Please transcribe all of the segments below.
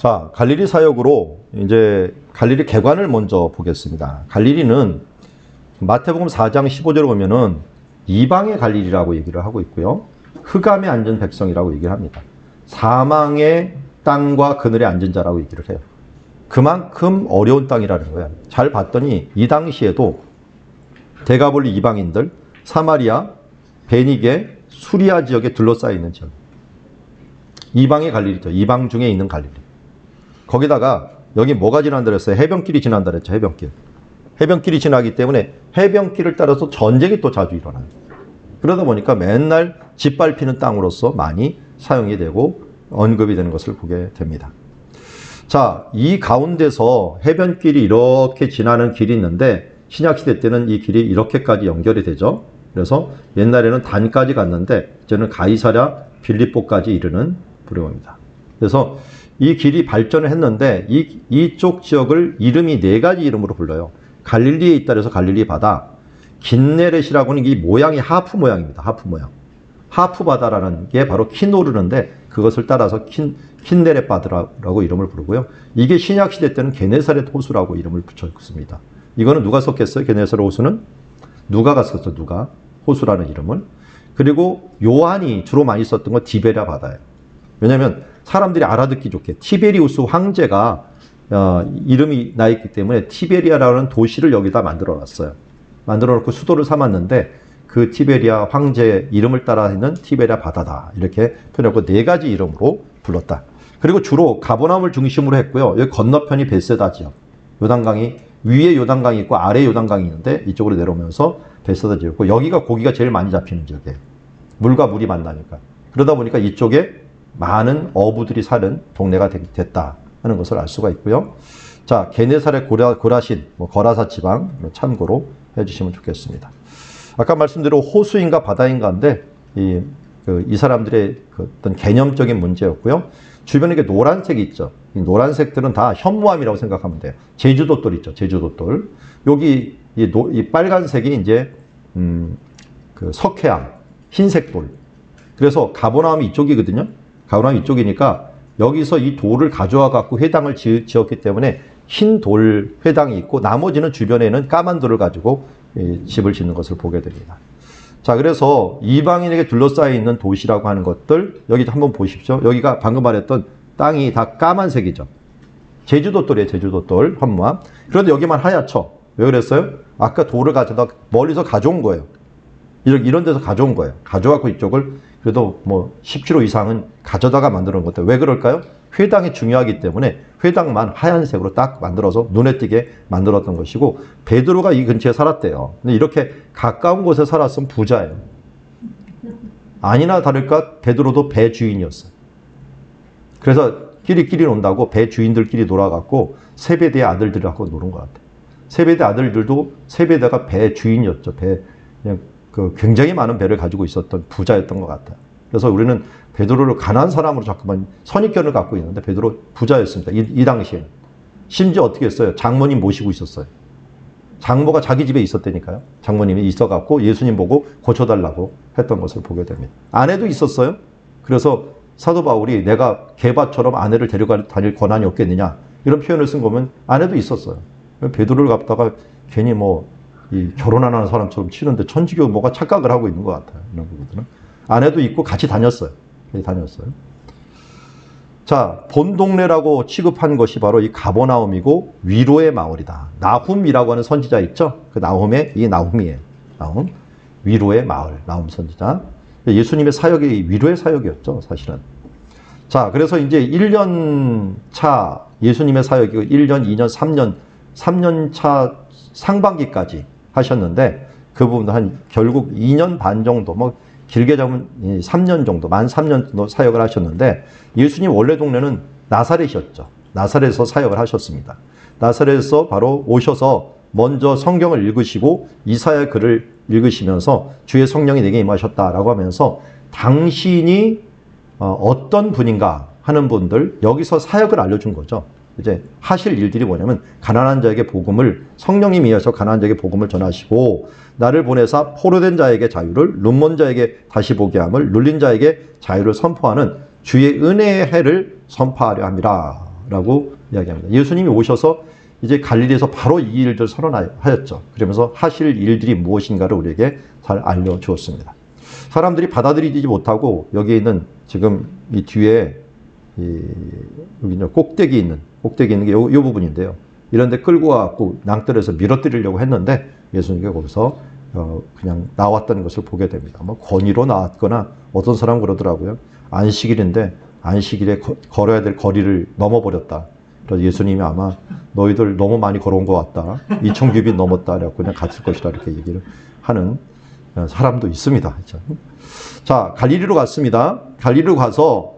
자, 갈릴리 사역으로 이제 갈릴리 개관을 먼저 보겠습니다. 갈릴리는 마태복음 4장 15절에 보면은 이방의 갈릴리라고 얘기를 하고 있고요. 흑암에 앉은 백성이라고 얘기를 합니다. 사망의 땅과 그늘에 앉은 자라고 얘기를 해요. 그만큼 어려운 땅이라는 거예요. 잘 봤더니 이 당시에도 데가볼리 이방인들, 사마리아, 베니게, 수리아 지역에 둘러싸여 있는 지역. 이방의 갈릴리죠. 이방 중에 있는 갈릴리. 거기다가 여기 뭐가 지난다 그랬어요? 해변길이 지난다 그랬죠. 해변길. 해변길이 지나기 때문에 해변길을 따라서 전쟁이 또 자주 일어나요. 그러다 보니까 맨날 짓밟히는 땅으로서 많이 사용이 되고 언급이 되는 것을 보게 됩니다. 자, 이 가운데서 해변길이 이렇게 지나는 길이 있는데 신약시대 때는 이 길이 이렇게까지 연결이 되죠. 그래서 옛날에는 단까지 갔는데 이제는 가이사랴 빌립보까지 이르는 부류입니다. 그래서 이 길이 발전을 했는데 이쪽 지역을 이름이 4가지 이름으로 불러요. 갈릴리에 있다 그래서 갈릴리 바다, 긴네렛이라고는 이 모양이 하프 모양입니다. 하프 모양. 하프 바다라는 게 바로 키노르는데 그것을 따라서 킨네렛 바다라고 이름을 부르고요. 이게 신약시대 때는 게네사렛 호수라고 이름을 붙였습니다. 이거는 누가 썼겠어요? 게네사렛 호수는? 누가가 썼죠. 누가. 호수라는 이름을. 그리고 요한이 주로 많이 썼던 건 디베랴 바다예요. 왜냐하면 사람들이 알아듣기 좋게 티베리우스 황제가 이름이 나 있기 때문에 티베리아라는 도시를 여기다 만들어 놨어요. 만들어 놓고 수도를 삼았는데 그 티베리아 황제의 이름을 따라 있는 티베리아 바다다. 이렇게 표현하고 4가지 이름으로 불렀다. 그리고 주로 가버나움을 중심으로 했고요. 여기 건너편이 벳세다 지역. 요단강이 위에 요단강이 있고 아래 요단강이 있는데 이쪽으로 내려오면서 벳세다 지역이고 여기가 고기가 제일 많이 잡히는 지역이에요. 물과 물이 만나니까. 그러다 보니까 이쪽에 많은 어부들이 사는 동네가 됐다 하는 것을 알 수가 있고요. 자, 게네사렛 고라신, 거라사 지방 참고로 해주시면 좋겠습니다. 아까 말씀드린 호수인가 바다인가인데 이 사람들의 어떤 개념적인 문제였고요. 주변에 이게 노란색이 있죠. 이 노란색들은 다 현무암이라고 생각하면 돼요. 제주도돌 있죠. 제주도돌. 여기 이 빨간색이 이제 그 석회암, 흰색돌. 그래서 가버나움이 이쪽이거든요. 가버나움이 이쪽이니까 여기서 이 돌을 가져와 갖고 회당을 지었기 때문에 흰 돌 회당이 있고 나머지는 주변에는 까만 돌을 가지고 집을 짓는 것을 보게 됩니다. 자, 그래서 이방인에게 둘러싸여 있는 도시라고 하는 것들 여기 한번 보십시오. 여기가 방금 말했던 땅이 다 까만색이죠. 제주도돌이에요. 제주도돌 현무암. 그런데 여기만 하얗죠. 왜 그랬어요? 아까 돌을 가져다 멀리서 가져온 거예요. 이런 데서 가져온 거예요. 가져와서 이쪽을 그래도 뭐 10km 이상은 가져다가 만들어 놓은 것들. 왜 그럴까요? 회당이 중요하기 때문에 회당만 하얀색으로 딱 만들어서 눈에 띄게 만들었던 것이고 베드로가 이 근처에 살았대요. 근데 이렇게 가까운 곳에 살았으면 부자예요. 아니나 다를까 베드로도 배 주인이었어요. 그래서 끼리끼리 논다고 배 주인들끼리 놀아갖고 세베대의 아들들하고 노는 것 같아요. 세베대 아들들도 세베대가 배 주인이었죠. 그냥 굉장히 많은 배를 가지고 있었던 부자였던 것 같아요. 그래서 우리는 베드로를 가난한 사람으로 자꾸만 선입견을 갖고 있는데 베드로 부자였습니다. 이 당시에. 심지어 어떻게 했어요? 장모님 모시고 있었어요. 장모가 자기 집에 있었다니까요. 장모님이 있어갖고 예수님 보고 고쳐달라고 했던 것을 보게 됩니다. 아내도 있었어요. 그래서 사도 바울이 내가 게바처럼 아내를 데려가 다닐 권한이 없겠느냐 이런 표현을 쓴 거면 아내도 있었어요. 베드로를 갖다가 괜히 결혼 안 하는 사람처럼 치는데 천주교 뭐가 착각을 하고 있는 것 같아요. 이런 부분들은. 아내도 있고 같이 다녔어요. 자, 본 동네라고 취급한 것이 바로 이 가버나움이고 위로의 마을이다. 나훔이라고 하는 선지자 있죠? 그 나훔의 이 나훔이에요. 나훔. 위로의 마을. 나훔 선지자. 예수님의 사역이 위로의 사역이었죠, 사실은. 자, 그래서 이제 1년 차 예수님의 사역이고 1년, 2년, 3년 차 상반기까지 하셨는데 그 부분도 결국 2년 반 정도, 길게 잡으면 3년 정도, 만 3년 정도 사역을 하셨는데 예수님 원래 동네는 나사렛이었죠. 나사렛에서 사역을 하셨습니다. 나사렛에서 바로 오셔서 먼저 성경을 읽으시고 이사야 글을 읽으시면서 주의 성령이 내게 임하셨다라고 하면서 당신이 어떤 분인가 하는 분들 여기서 사역을 알려준 거죠. 이제 하실 일들이 뭐냐면 가난한 자에게 복음을 성령님이 이어서 가난한 자에게 복음을 전하시고 나를 보내사 포로된 자에게 자유를 눈먼 자에게 다시 보게 함을 눌린 자에게 자유를 선포하는 주의 은혜의 해를 선포하려 함이라 라고 이야기합니다. 예수님이 오셔서 이제 갈릴리에서 바로 이 일들 선언하였죠. 그러면서 하실 일들이 무엇인가를 우리에게 잘 알려주었습니다. 사람들이 받아들이지 못하고 여기에 있는 지금 이 뒤에 여기 꼭대기 있는 게 이 부분인데요. 이런데 끌고 와갖고 낭떠러에서 밀어뜨리려고 했는데 예수님이 거기서 그냥 나왔다는 것을 보게 됩니다. 뭐 권위로 나왔거나 어떤 사람은 그러더라고요. 안식일인데 안식일에 걸어야 될 거리를 넘어버렸다. 그래서 예수님이 아마 너희들 너무 많이 걸어온 것 같다. 2000규빗 넘었다. 그래서 그냥 갔을 것이다. 이렇게 얘기를 하는 사람도 있습니다. 자, 갈릴리로 갔습니다. 갈릴리로 가서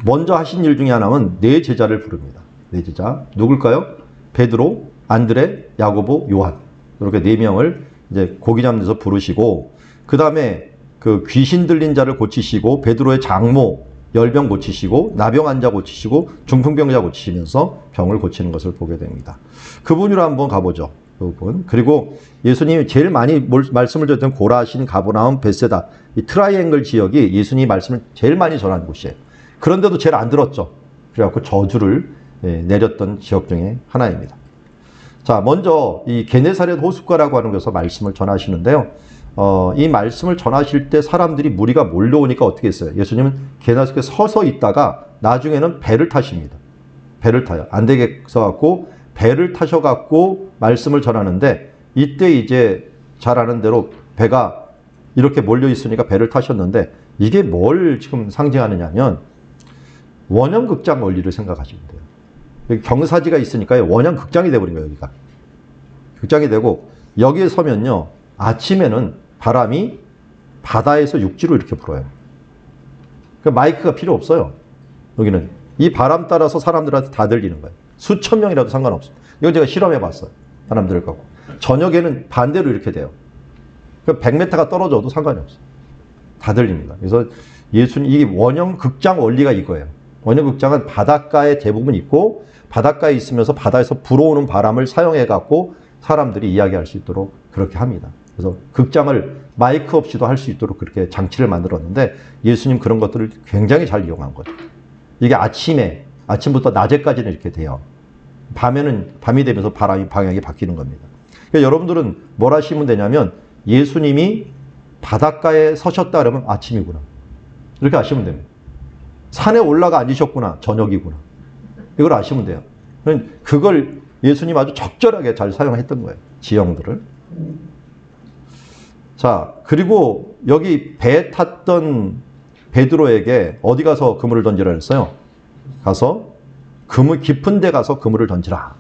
먼저 하신 일 중에 하나는 네 제자를 부릅니다. 네 제자. 누굴까요? 베드로, 안드레, 야고보, 요한. 이렇게 네 명을 이제 고기 잡는 데서 부르시고, 그 다음에 그 귀신 들린 자를 고치시고, 베드로의 장모, 열병 고치시고, 나병 환자 고치시고, 중풍병자 고치시면서 병을 고치는 것을 보게 됩니다. 그분으로 한번 가보죠. 그분. 그리고 예수님이 제일 많이 말씀을 드렸던 고라신, 가버나움, 벳세다, 이 트라이앵글 지역이 예수님이 말씀을 제일 많이 전한 곳이에요. 그런데도 제일 안 들었죠. 그래갖고 저주를 내렸던 지역 중에 하나입니다. 자, 먼저 이 게네사렛 호숫가라고 하는 곳에서 말씀을 전하시는데요. 이 말씀을 전하실 때 사람들이 무리가 몰려오니까 어떻게 했어요? 예수님은 게네사렛에 서서 있다가 나중에는 배를 타십니다. 배를 타요. 안 되겠어 갖고 배를 타셔갖고 말씀을 전하는데, 이때 이제 잘 아는 대로 배가 이렇게 몰려 있으니까 배를 타셨는데, 이게 뭘 지금 상징하느냐면 원형극장 원리를 생각하시면 돼요. 여기 경사지가 있으니까 원형극장이 되어버린 거예요. 여기가 극장이 되고, 여기에 서면요 아침에는 바람이 바다에서 육지로 이렇게 불어요. 그러니까 마이크가 필요 없어요. 여기는 이 바람 따라서 사람들한테 다 들리는 거예요. 수천 명이라도 상관없어요. 이건 제가 실험해 봤어요. 사람들을 갖고. 저녁에는 반대로 이렇게 돼요. 100m가 떨어져도 상관이 없어요. 다 들립니다. 그래서 예수님, 이 원형 극장 원리가 이거예요. 원형 극장은 바닷가에 대부분 있고, 바닷가에 있으면서 바다에서 불어오는 바람을 사용해 갖고 사람들이 이야기할 수 있도록 그렇게 합니다. 그래서 극장을 마이크 없이도 할 수 있도록 그렇게 장치를 만들었는데, 예수님 그런 것들을 굉장히 잘 이용한 거죠. 이게 아침부터 낮에까지는 이렇게 돼요. 밤이 되면서 방향이 바뀌는 겁니다. 그러니까 여러분들은 뭘 하시면 되냐면, 예수님이 바닷가에 서셨다 그러면 아침이구나, 이렇게 아시면 됩니다. 산에 올라가 앉으셨구나, 저녁이구나, 이걸 아시면 돼요. 그걸 예수님 아주 적절하게 잘 사용했던 거예요, 지형들을. 자, 그리고 여기 배 탔던 베드로에게 어디 가서 그물을 던지라 했어요? 가서 깊은 데 가서 그물을 던지라.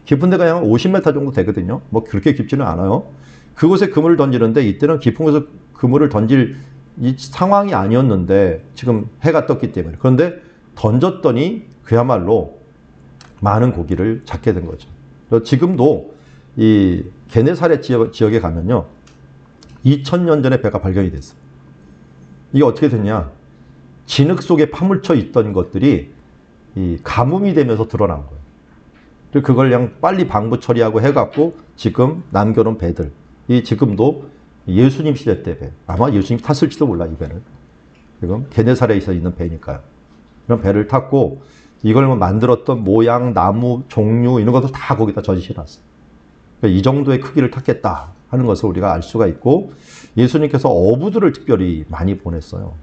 깊은 데가 한 50m 정도 되거든요. 뭐 그렇게 깊지는 않아요. 그곳에 그물을 던지는데, 이때는 깊은 곳에서 그물을 던질 이 상황이 아니었는데, 지금 해가 떴기 때문에. 그런데 던졌더니 그야말로 많은 고기를 잡게 된 거죠. 지금도 이 게네사렛 지역에 가면요, 2000년 전에 배가 발견이 됐어요. 이게 어떻게 됐냐? 진흙 속에 파묻혀 있던 것들이 이 가뭄이 되면서 드러난 거예요. 그리고 그걸 그냥 빨리 방부 처리하고 해갖고 지금 남겨놓은 배들, 이 지금도 예수님 시대 때 배, 아마 예수님 탔을지도 몰라, 이 배는. 지금 게네사렛에 있는 배니까요. 그런 배를 탔고, 이걸 만들었던 모양, 나무, 종류 이런 것도 다 거기다 전시해놨어요. 그러니까 이 정도의 크기를 탔겠다 하는 것을 우리가 알 수가 있고, 예수님께서 어부들을 특별히 많이 불렀어요.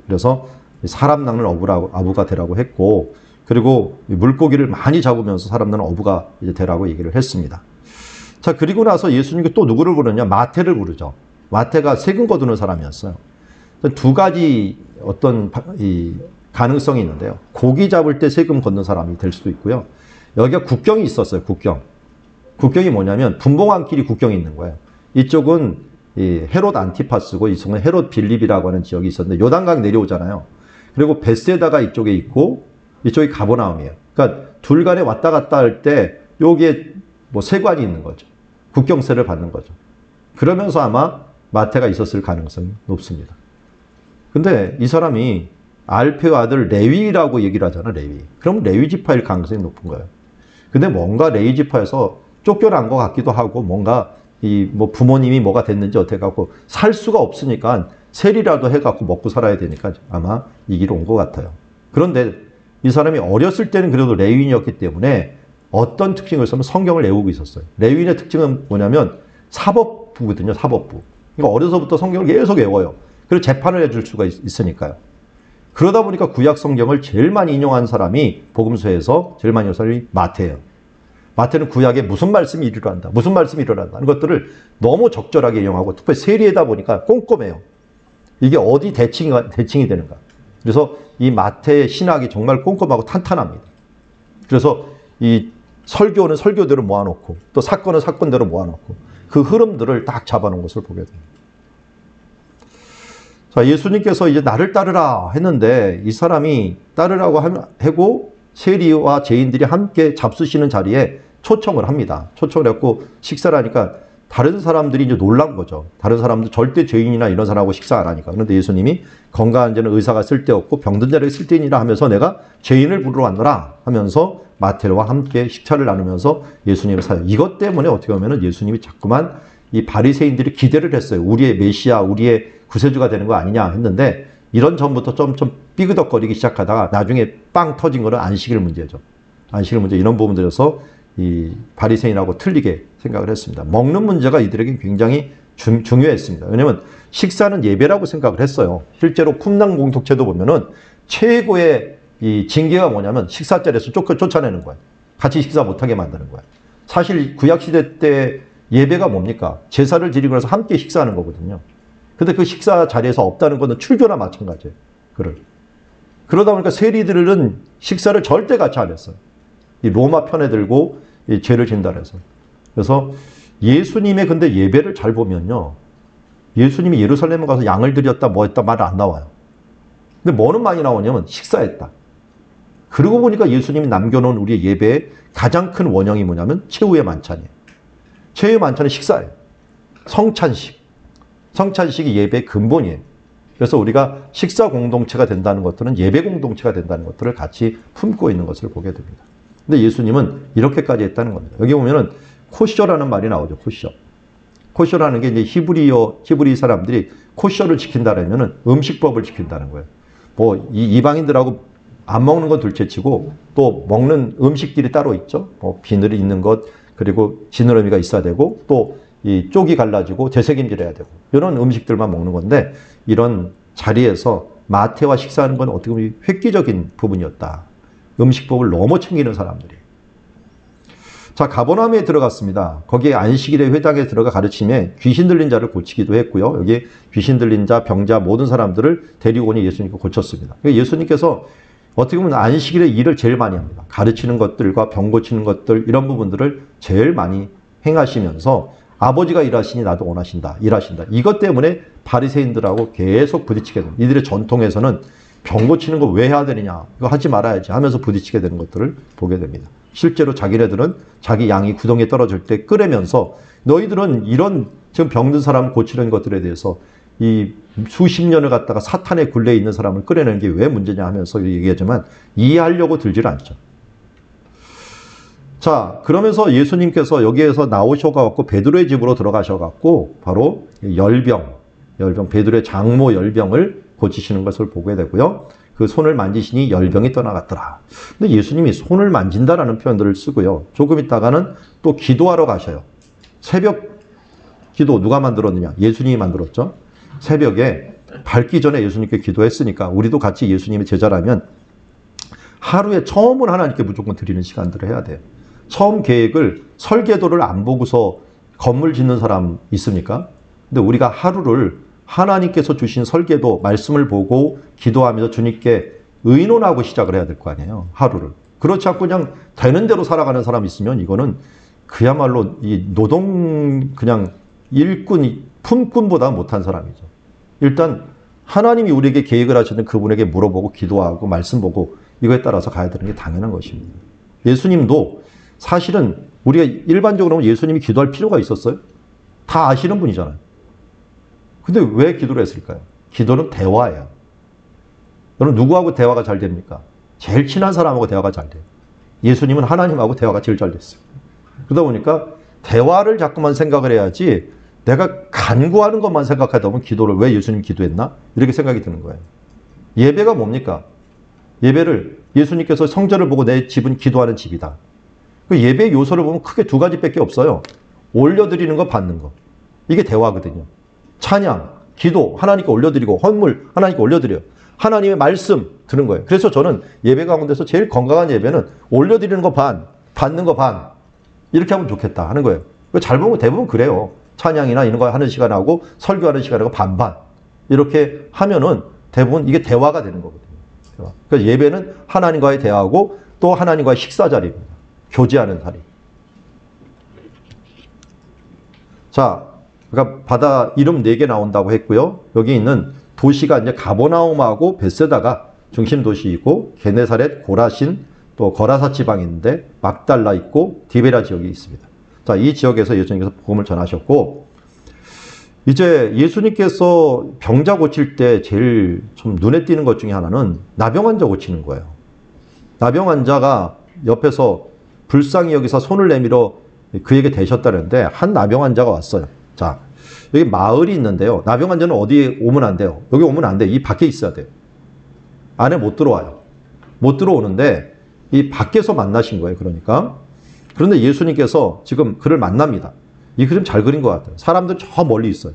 그래서 사람 낚는 어부가 되라고 했고, 그리고 물고기를 많이 잡으면서 사람 낚는 어부가 이제 되라고 얘기를 했습니다. 자, 그리고 나서 예수님이 또 누구를 부르냐? 마태를 부르죠. 마태가 세금 거두는 사람이었어요. 두 가지 어떤 가능성이 있는데요. 고기 잡을 때 세금 걷는 사람이 될 수도 있고요. 여기가 국경이 있었어요. 국경이 뭐냐면 분봉왕끼리 국경이 있는 거예요. 이쪽은 헤롯 안티파스고, 이쪽은 헤롯 빌립이라고 하는 지역이 있었는데, 요단강 내려오잖아요. 그리고 벳세다가 이쪽에 있고, 이쪽이 가버나움이에요. 그러니까 둘 간에 왔다 갔다 할 때 여기에 뭐 세관이 있는 거죠. 국경세를 받는 거죠. 그러면서 아마 마태가 있었을 가능성이 높습니다. 근데 이 사람이 알페의 아들 레위라고 얘기를 하잖아, 레위. 그럼 레위 지파일 가능성이 높은 거예요. 근데 뭔가 레위 지파에서 쫓겨난 것 같기도 하고, 뭔가 뭐 부모님이 뭐가 됐는지 어떻게 갖고 살 수가 없으니까 세리라도 해갖고 먹고 살아야 되니까 아마 이 길 온 것 같아요. 그런데 이 사람이 어렸을 때는 그래도 레위인이었기 때문에 어떤 특징을 있으면 성경을 외우고 있었어요. 레위인의 특징은 뭐냐면 사법부거든요. 사법부. 그러니까 어려서부터 성경을 계속 외워요. 그리고 재판을 해줄 수가 있으니까요. 그러다 보니까 구약 성경을 제일 많이 인용한 사람이 복음서에서 제일 많이 인용한 사람이 마태예요. 마태는 구약에 무슨 말씀이 일어난다, 무슨 말씀이 일어난다 하는 것들을 너무 적절하게 인용하고 특별히 세리에다 보니까 꼼꼼해요. 이게 어디 대칭이 되는가. 그래서 이 마태의 신학이 정말 꼼꼼하고 탄탄합니다. 그래서 이 설교는 설교대로 모아놓고 또 사건은 사건대로 모아놓고 그 흐름들을 딱 잡아놓은 것을 보게 됩니다. 자, 예수님께서 이제 나를 따르라 했는데 이 사람이 따르라고 하고 세리와 죄인들이 함께 잡수시는 자리에 초청을 합니다. 초청을 했고 식사를 하니까 다른 사람들이 이제 놀란 거죠. 다른 사람들 절대 죄인이나 이런 사람하고 식사 안 하니까. 그런데 예수님이 건강한 자는 의사가 쓸데없고 병든 자를 쓸데있니라 하면서 내가 죄인을 부르러 왔노라 하면서 마태와 함께 식사를 나누면서 예수님을 사요. 이것 때문에 어떻게 보면 예수님이 자꾸만 이 바리새인들이 기대를 했어요. 우리의 메시아, 우리의 구세주가 되는 거 아니냐 했는데 이런 전부터 좀 삐그덕거리기 시작하다가 나중에 빵 터진 거는 안식일 문제죠. 안식일 문제 이런 부분들에서 이 바리새인하고 틀리게 생각을 했습니다. 먹는 문제가 이들에게 굉장히 중요했습니다. 왜냐하면 식사는 예배라고 생각을 했어요. 실제로 쿰랑 공동체도 보면은 최고의 이 징계가 뭐냐면 식사 자리에서 쫓아내는 거예요. 같이 식사 못하게 만드는 거예요. 사실 구약시대 때 예배가 뭡니까? 제사를 드리고 나서 함께 식사하는 거거든요. 근데 그 식사 자리에서 없다는 것은 출교나 마찬가지예요. 그러다 보니까 세리들은 식사를 절대 같이 안 했어요. 이 로마 편에 들고 이 죄를 진다 해서. 그래서 예수님의 근데 예배를 잘 보면요. 예수님이 예루살렘에 가서 양을 드렸다 뭐 했다 말 안 나와요. 근데 뭐는 많이 나오냐면 식사했다. 그러고 보니까 예수님이 남겨놓은 우리의 예배의 가장 큰 원형이 뭐냐면 최후의 만찬이에요. 최후의 만찬은 식사예요. 성찬식. 성찬식이 예배의 근본이에요. 그래서 우리가 식사 공동체가 된다는 것들은 예배 공동체가 된다는 것들을 같이 품고 있는 것을 보게 됩니다. 근데 예수님은 이렇게까지 했다는 겁니다. 여기 보면은 코셔라는 말이 나오죠. 코셔. 코셔라는 게 이제 히브리 사람들이 코셔를 지킨다라면은 음식법을 지킨다는 거예요. 뭐 이방인들하고 안 먹는 건 둘째치고 또 먹는 음식들이 따로 있죠. 뭐 비늘이 있는 것 그리고 지느러미가 있어야 되고 또 이 쪽이 갈라지고 되새김질해야 되고 이런 음식들만 먹는 건데 이런 자리에서 마태와 식사하는 건 어떻게 보면 획기적인 부분이었다. 음식법을 너무 챙기는 사람들이. 자, 가버나움에 들어갔습니다. 거기에 안식일에 회당에 들어가 가르침에 귀신 들린 자를 고치기도 했고요. 여기 귀신 들린 자, 병자 모든 사람들을 데리고 오니 예수님께서 고쳤습니다. 예수님께서 어떻게 보면 안식일에 일을 제일 많이 합니다. 가르치는 것들과 병 고치는 것들 이런 부분들을 제일 많이 행하시면서 아버지가 일하시니 나도 원하신다. 일하신다. 이것 때문에 바리새인들하고 계속 부딪히게 됩니다. 이들의 전통에서는 병 고치는 거 왜 해야 되느냐. 이거 하지 말아야지 하면서 부딪히게 되는 것들을 보게 됩니다. 실제로 자기네들은 자기 양이 구덩이에 떨어질 때 끌으면서 너희들은 이런 지금 병든 사람 고치는 것들에 대해서 이 수십 년을 갖다가 사탄의 굴레에 있는 사람을 끌어내는 게 왜 문제냐 하면서 얘기하지만 이해하려고 들질 않죠. 자, 그러면서 예수님께서 여기에서 나오셔갖고 베드로의 집으로 들어가셔갖고 바로 열병, 베드로의 장모 열병을 고치시는 것을 보게 되고요. 그 손을 만지시니 열병이 떠나갔더라. 근데 예수님이 손을 만진다라는 표현들을 쓰고요. 조금 있다가는 또 기도하러 가셔요. 새벽 기도 누가 만들었느냐? 예수님이 만들었죠. 새벽에 밝기 전에 예수님께 기도했으니까 우리도 같이 예수님의 제자라면 하루에 처음은 하나님께 무조건 드리는 시간들을 해야 돼요. 처음 계획을 설계도를 안 보고서 건물 짓는 사람 있습니까? 근데 우리가 하루를 하나님께서 주신 설계도 말씀을 보고 기도하면서 주님께 의논하고 시작을 해야 될 거 아니에요. 하루를. 그렇지 않고 그냥 되는 대로 살아가는 사람 있으면 이거는 그야말로 이 노동 그냥 일꾼 품꾼보다 못한 사람이죠. 일단 하나님이 우리에게 계획을 하시는 그분에게 물어보고 기도하고 말씀 보고 이거에 따라서 가야 되는 게 당연한 것입니다. 예수님도 사실은 우리가 일반적으로 예수님이 기도할 필요가 있었어요? 다 아시는 분이잖아요. 근데 왜 기도를 했을까요? 기도는 대화예요. 여러분 누구하고 대화가 잘 됩니까? 제일 친한 사람하고 대화가 잘 돼요. 예수님은 하나님하고 대화가 제일 잘 됐어요. 그러다 보니까 대화를 자꾸만 생각을 해야지 내가 간구하는 것만 생각하다 보면 기도를 왜 예수님 기도했나? 이렇게 생각이 드는 거예요. 예배가 뭡니까? 예배를 예수님께서 성전을 보고 내 집은 기도하는 집이다. 그 예배의 요소를 보면 크게 두 가지밖에 없어요. 올려드리는 거, 받는 거. 이게 대화거든요. 찬양, 기도, 하나님께 올려드리고, 헌물, 하나님께 올려드려요. 하나님의 말씀 드는 거예요. 그래서 저는 예배 가운데서 제일 건강한 예배는 올려드리는 거 반, 받는 거 반. 이렇게 하면 좋겠다 하는 거예요. 잘 보면 대부분 그래요. 찬양이나 이런 거 하는 시간하고 설교하는 시간하고 반반. 이렇게 하면은 대부분 이게 대화가 되는 거거든요. 그래서 예배는 하나님과의 대화하고 또 하나님과의 식사 자리입니다. 교제하는 자리. 자, 그러니까 바다 이름 4개 나온다고 했고요. 여기 있는 도시가 이제 가버나움하고 베세다가 중심 도시이고 게네사렛, 고라신, 또 거라사 지방이 있는데 막달라 있고 디베라 지역이 있습니다. 자, 이 지역에서 예수님께서 복음을 전하셨고, 이제 예수님께서 병자 고칠 때 제일 좀 눈에 띄는 것 중에 하나는 나병 환자 고치는 거예요. 나병 환자가 옆에서 불쌍히 여기서 손을 내밀어 그에게 대셨다는데 한 나병 환자가 왔어요. 자, 여기 마을이 있는데요. 나병 환자는 어디에 오면 안 돼요? 여기 오면 안 돼. 이 밖에 있어야 돼요. 안에 못 들어와요. 못 들어오는데 이 밖에서 만나신 거예요. 그러니까. 그런데 예수님께서 지금 그를 만납니다. 이 그림 잘 그린 것 같아요. 사람들 저 멀리 있어요.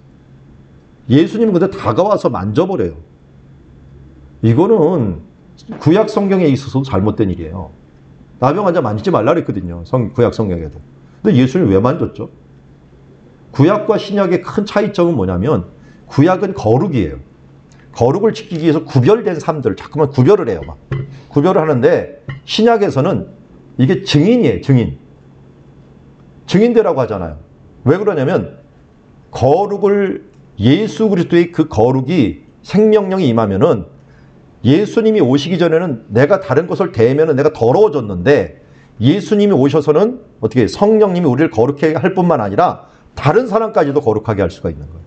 예수님은 근데 다가와서 만져버려요. 이거는 구약 성경에 있어서도 잘못된 일이에요. 나병 환자 만지지 말라 그랬거든요. 구약 성경에도. 근데 예수님이 왜 만졌죠? 구약과 신약의 큰 차이점은 뭐냐면 구약은 거룩이에요. 거룩을 지키기 위해서 구별된 삶들을 자꾸만 구별을 해요. 막. 구별을 하는데 신약에서는 이게 증인이에요. 증인. 증인되라고 하잖아요. 왜 그러냐면 거룩을 예수 그리스도의 그 거룩이 생명력이 임하면은 예수님이 오시기 전에는 내가 다른 것을 대면은 내가 더러워졌는데 예수님이 오셔서는 어떻게 성령님이 우리를 거룩하게 할 뿐만 아니라 다른 사람까지도 거룩하게 할 수가 있는 거예요.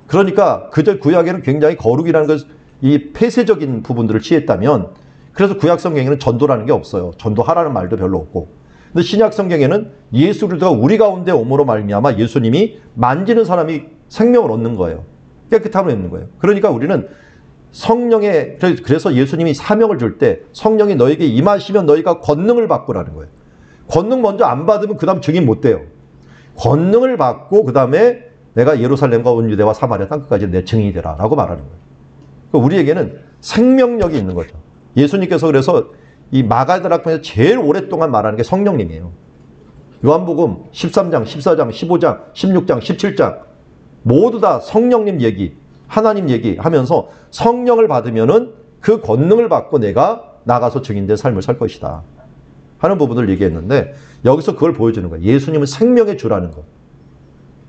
그러니까 그저 구약에는 굉장히 거룩이라는 것, 이 폐쇄적인 부분들을 취했다면 그래서 구약 성경에는 전도라는 게 없어요. 전도하라는 말도 별로 없고. 근데 신약 성경에는 예수 그리스도가 우리 가운데 오므로 말미암아 예수님이 만지는 사람이 생명을 얻는 거예요. 깨끗함을 얻는 거예요. 그러니까 우리는 성령의, 그래서 예수님이 사명을 줄 때 성령이 너에게 임하시면 너희가 권능을 받고라는 거예요. 권능 먼저 안 받으면 그 다음 증인 못 돼요. 권능을 받고 그 다음에 내가 예루살렘과 온 유대와 사마리아 땅끝까지 내 증인이 되라 라고 말하는 거예요. 그러니까 우리에게는 생명력이 있는 거죠. 예수님께서 그래서 이 마가다락방에서 제일 오랫동안 말하는 게 성령님이에요. 요한복음 13장, 14장, 15장, 16장, 17장 모두 다 성령님 얘기, 하나님 얘기하면서 성령을 받으면은 그 권능을 받고 내가 나가서 증인된 삶을 살 것이다 하는 부분을 얘기했는데 여기서 그걸 보여주는 거예요. 예수님은 생명의 주라는 것.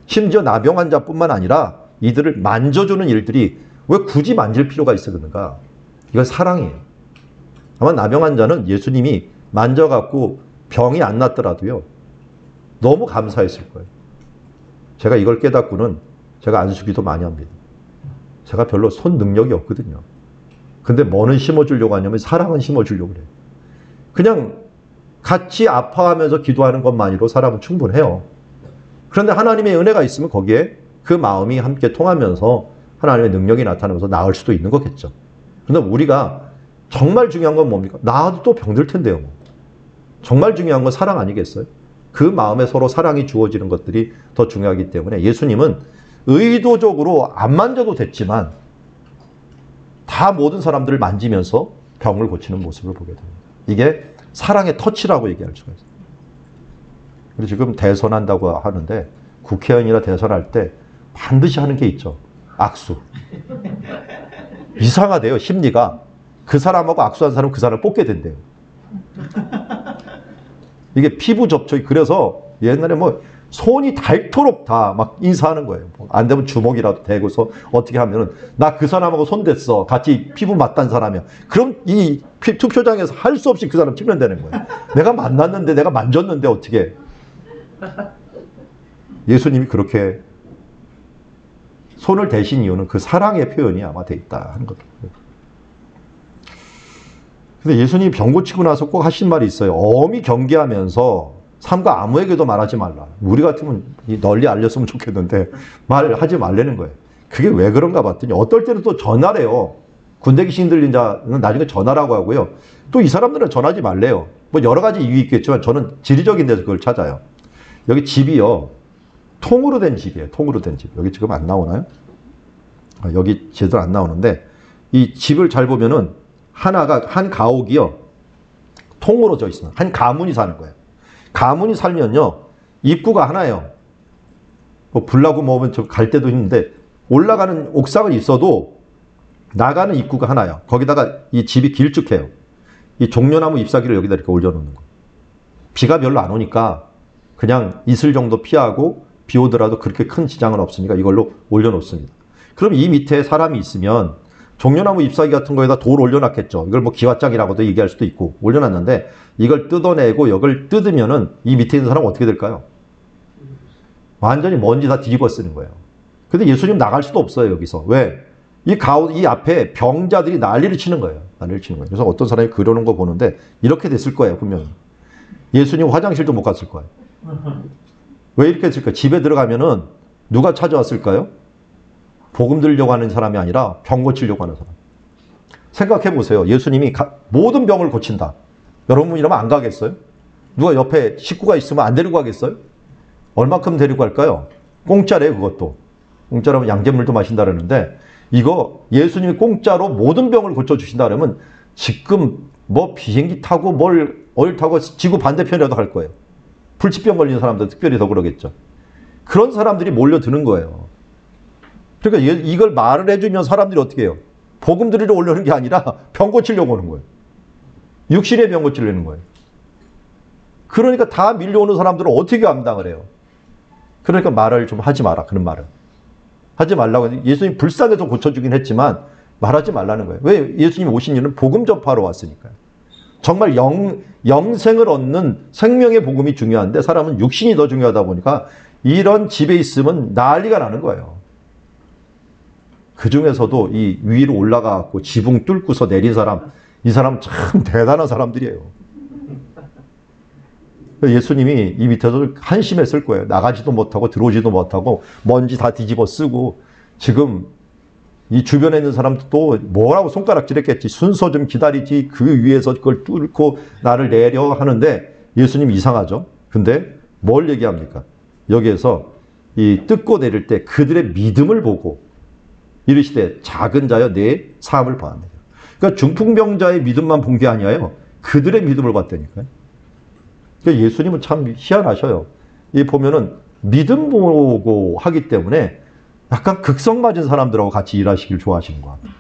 심지어 나병 환자뿐만 아니라 이들을 만져주는 일들이 왜 굳이 만질 필요가 있었는가? 이건 사랑이에요. 아마 나병 환자는 예수님이 만져갖고 병이 안 났더라도요. 너무 감사했을 거예요. 제가 이걸 깨닫고는 제가 안수기도 많이 합니다. 제가 별로 손 능력이 없거든요. 근데 뭐는 심어주려고 하냐면 사랑은 심어주려고 그래요. 그냥 같이 아파하면서 기도하는 것만으로 사람은 충분해요. 그런데 하나님의 은혜가 있으면 거기에 그 마음이 함께 통하면서 하나님의 능력이 나타나면서 나을 수도 있는 거겠죠. 그런데 우리가 정말 중요한 건 뭡니까? 나아도 또 병들 텐데요. 정말 중요한 건 사랑 아니겠어요? 그 마음에 서로 사랑이 주어지는 것들이 더 중요하기 때문에 예수님은 의도적으로 안 만져도 됐지만 다 모든 사람들을 만지면서 병을 고치는 모습을 보게 됩니다. 이게 사랑의 터치라고 얘기할 수가 있어요. 그리고 지금 대선한다고 하는데 국회의원이나 대선할 때 반드시 하는 게 있죠. 악수. 이상하대요. 심리가. 그 사람하고 악수한 사람은 그 사람을 뽑게 된대요. 이게 피부 접촉이. 그래서 옛날에 뭐 손이 닳도록 다 막 인사하는 거예요. 안 되면 주먹이라도 대고서 어떻게 하면은 나 그 사람하고 손 댔어. 같이 피부 맞단 사람이야. 그럼 이 투표장에서 할 수 없이 그 사람 치면 되는 거예요. 내가 만났는데 내가 만졌는데 어떻게. 예수님이 그렇게 손을 대신 이유는 그 사랑의 표현이 아마 돼 있다 하는 거죠. 근데 예수님이 병 고치고 나서 꼭 하신 말이 있어요. 엄히 경계하면서 삼가 아무에게도 말하지 말라. 우리 같으면 널리 알렸으면 좋겠는데 말하지 말라는 거예요. 그게 왜 그런가 봤더니 어떨 때는 또 전화래요. 군대 귀신 들린 자는 나중에 전하라고 하고요. 또 이 사람들은 전하지 말래요. 뭐 여러 가지 이유 있겠지만 저는 지리적인 데서 그걸 찾아요. 여기 집이요. 통으로 된 집이에요. 통으로 된 집. 여기 지금 안 나오나요? 여기 제대로 안 나오는데 이 집을 잘 보면은 하나가 한 가옥이요. 통으로 져 있어요. 한 가문이 사는 거예요. 가문이 살면요. 입구가 하나예요. 뭐 불나고 뭐면 좀 갈 때도 있는데 올라가는 옥상은 있어도 나가는 입구가 하나예요. 거기다가 이 집이 길쭉해요. 이 종려나무 잎사귀를 여기다 이렇게 올려놓는 거. 비가 별로 안 오니까 그냥 이슬 정도 피하고 비 오더라도 그렇게 큰 지장은 없으니까 이걸로 올려놓습니다. 그럼 이 밑에 사람이 있으면 종려나무 잎사귀 같은 거에다 돌 올려놨겠죠. 이걸 뭐 기와장이라고도 얘기할 수도 있고 올려놨는데 이걸 뜯어내고 이걸 뜯으면은 이 밑에 있는 사람은 어떻게 될까요? 완전히 먼지 다 뒤집어 쓰는 거예요. 근데 예수님 나갈 수도 없어요, 여기서. 왜? 이 앞에 병자들이 난리를 치는 거예요. 난리를 치는 거예요. 그래서 어떤 사람이 그러는 거 보는데 이렇게 됐을 거예요, 분명히. 예수님 화장실도 못 갔을 거예요. 왜 이렇게 했을까요? 집에 들어가면은 누가 찾아왔을까요? 복음 들려고 하는 사람이 아니라 병 고치려고 하는 사람. 생각해 보세요. 예수님이 모든 병을 고친다. 여러분 이러면 안 가겠어요? 누가 옆에 식구가 있으면 안 데리고 가겠어요? 얼마큼 데리고 갈까요? 공짜래요, 그것도. 공짜라면 양잿물도 마신다 그러는데 이거 예수님이 공짜로 모든 병을 고쳐주신다 그러면 지금 뭐 비행기 타고 어딜 타고 지구 반대편이라도 갈 거예요. 불치병 걸린 사람들 특별히 더 그러겠죠. 그런 사람들이 몰려드는 거예요. 그러니까 이걸 말을 해주면 사람들이 어떻게 해요? 복음 들이러 오려는 게 아니라 병 고치려고 오는 거예요. 육신의 병 고치려는 거예요. 그러니까 다 밀려오는 사람들은 어떻게 감당을 해요? 그러니까 말을 좀 하지 마라. 그런 말을. 하지 말라고. 예수님 불쌍해서 고쳐주긴 했지만 말하지 말라는 거예요. 왜? 예수님이 오신 이유는 복음 접하러 왔으니까요. 정말 영생을 얻는 생명의 복음이 중요한데 사람은 육신이 더 중요하다 보니까 이런 집에 있으면 난리가 나는 거예요. 그 중에서도 이 위로 올라가고 지붕 뚫고서 내린 사람, 이 사람 참 대단한 사람들이에요. 예수님이 이 밑에서 한심했을 거예요. 나가지도 못하고 들어오지도 못하고 먼지 다 뒤집어 쓰고 지금 이 주변에 있는 사람도 뭐라고 손가락질했겠지. 순서 좀 기다리지. 그 위에서 그걸 뚫고 나를 내려 하는데 예수님 이상하죠. 근데 뭘 얘기합니까? 여기에서 이 뜯고 내릴 때 그들의 믿음을 보고 이르시되 작은 자여 내 사함을 봐하네. 그러니까 중풍병자의 믿음만 본 게 아니에요. 그들의 믿음을 봤다니까요. 그러니까 예수님은 참 희한하셔요. 이 보면은 믿음 보고 하기 때문에 약간 극성 맞은 사람들하고 같이 일하시길 좋아하시는 것 같아요.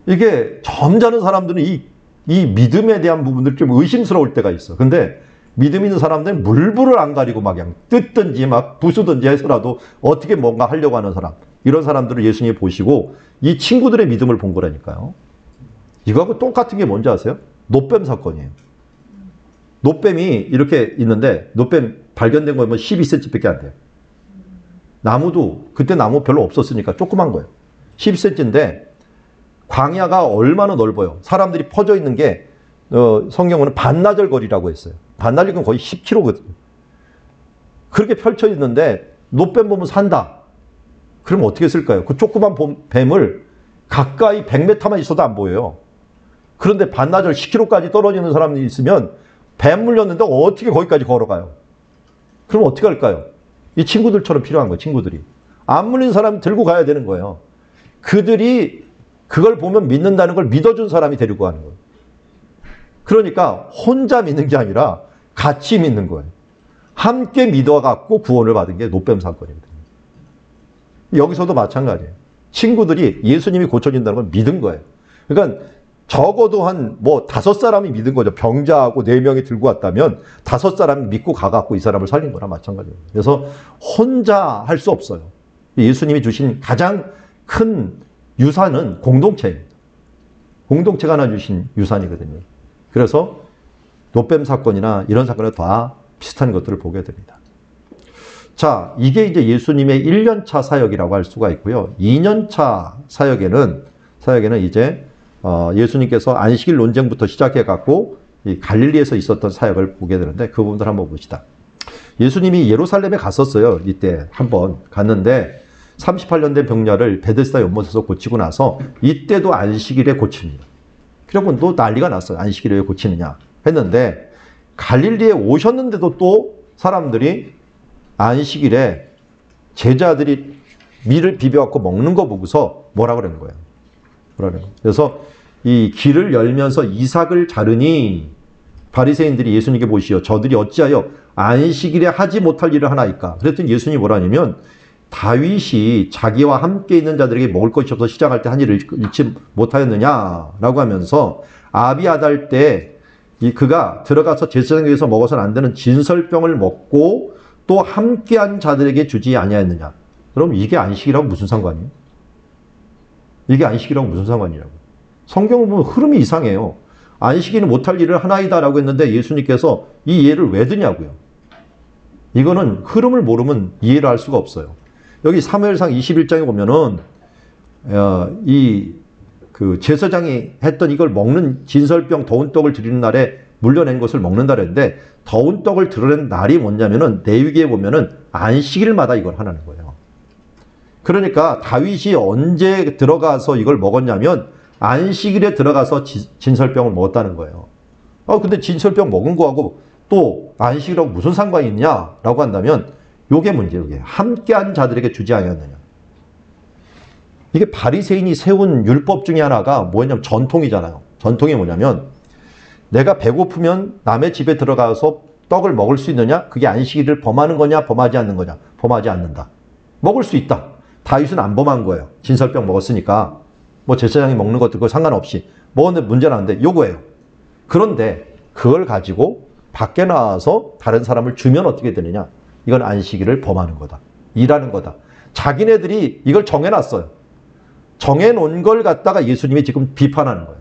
이게 점잖은 사람들은 이 믿음에 대한 부분들 좀 의심스러울 때가 있어. 근데 믿음 있는 사람들은 물불을 안 가리고 막 그냥 뜯든지 막 부수든지 해서라도 어떻게 뭔가 하려고 하는 사람. 이런 사람들을 예수님이 보시고 이 친구들의 믿음을 본 거라니까요. 이거하고 똑같은 게 뭔지 아세요? 노뱀 사건이에요. 노뱀이 이렇게 있는데 노뱀 발견된 거면 12cm밖에 안 돼요. 나무도 그때 나무 별로 없었으니까 조그만 거예요. 12cm인데 광야가 얼마나 넓어요. 사람들이 퍼져 있는 게 성경은 반나절 거리라고 했어요. 반나절 건 거의 10km거든요. 그렇게 펼쳐 있는데 노뱀 보면 산다. 그럼 어떻게 쓸까요? 그 조그만 뱀을 가까이 100m만 있어도 안 보여요. 그런데 반나절 10km까지 떨어지는 사람이 있으면 뱀 물렸는데 어떻게 거기까지 걸어가요? 그럼 어떻게 할까요? 이 친구들처럼 필요한 거예요. 친구들이. 안 물린 사람 들고 가야 되는 거예요. 그들이 그걸 보면 믿는다는 걸 믿어준 사람이 데리고 가는 거예요. 그러니까 혼자 믿는 게 아니라 같이 믿는 거예요. 함께 믿어갖고 구원을 받은 게 노뱀 사건입니다. 여기서도 마찬가지예요. 친구들이 예수님이 고쳐진다는 걸 믿은 거예요. 그러니까 적어도 한 5사람이 믿은 거죠. 병자하고 4명이 들고 왔다면 5사람이 믿고 가갖고 이 사람을 살린 거나 마찬가지예요. 그래서 혼자 할 수 없어요. 예수님이 주신 가장 큰 유산은 공동체입니다. 공동체가 하나 주신 유산이거든요. 그래서 노뱀 사건이나 이런 사건에 다 비슷한 것들을 보게 됩니다. 자, 이게 이제 예수님의 1년차 사역이라고 할 수가 있고요. 2년차 사역에는 이제 예수님께서 안식일 논쟁부터 시작해갖고 이 갈릴리에서 있었던 사역을 보게 되는데 그 부분들 한번 봅시다. 예수님이 예루살렘에 갔었어요. 이때 한번 갔는데 38년 된 병자를 베데스다 연못에서 고치고 나서 이때도 안식일에 고칩니다. 그러고 또 난리가 났어요. 안식일에 왜 고치느냐 했는데 갈릴리에 오셨는데도 또 사람들이 안식일에 제자들이 밀을 비벼갖고 먹는 거 보고서 뭐라 그러는 거예요. 그래서 이 길을 열면서 이삭을 자르니 바리새인들이 예수님께 보시어 저들이 어찌하여 안식일에 하지 못할 일을 하나이까. 그랬더니 예수님이 뭐라냐면 다윗이 자기와 함께 있는 자들에게 먹을 것이 없어 시장할 때 한 일을 잃지 못하였느냐라고 하면서 아비아달 때 그가 들어가서 제사장에게서 먹어서는 안 되는 진설병을 먹고 또 함께한 자들에게 주지 아니하였느냐. 그럼 이게 안식이라고 무슨 상관이에요? 이게 안식이라고 무슨 상관이라고? 성경을 보면 흐름이 이상해요. 안식일은 못할 일을 하나이다라고 했는데 예수님께서 이 예를 왜 드냐고요. 이거는 흐름을 모르면 이해를 할 수가 없어요. 여기 사무엘상 21장에 보면은 그 제사장이 했던 이걸 먹는 진설병 더운 떡을 드리는 날에 물려낸 것을 먹는다 그랬는데 더운 떡을 드러낸 날이 뭐냐면은 레위기에 보면은 안식일마다 이걸 하라는 거예요. 그러니까 다윗이 언제 들어가서 이걸 먹었냐면 안식일에 들어가서 진설병을 먹었다는 거예요. 근데 진설병 먹은 거하고 또 안식일하고 무슨 상관이 있냐라고 한다면 요게 문제예요. 이게 함께한 자들에게 주지 아니었느냐. 이게 바리새인이 세운 율법 중에 하나가 뭐냐면 전통이잖아요. 전통이 뭐냐면 내가 배고프면 남의 집에 들어가서 떡을 먹을 수 있느냐? 그게 안식일을 범하는 거냐? 범하지 않는 거냐? 범하지 않는다. 먹을 수 있다. 다윗은 안 범한 거예요. 진설병 먹었으니까. 뭐 제사장이 먹는 것들과 상관없이 먹었는데 문제는 안 돼. 요거예요. 그런데 그걸 가지고 밖에 나와서 다른 사람을 주면 어떻게 되느냐? 이건 안식일을 범하는 거다. 일하는 거다. 자기네들이 이걸 정해놨어요. 정해놓은 걸 갖다가 예수님이 지금 비판하는 거예요.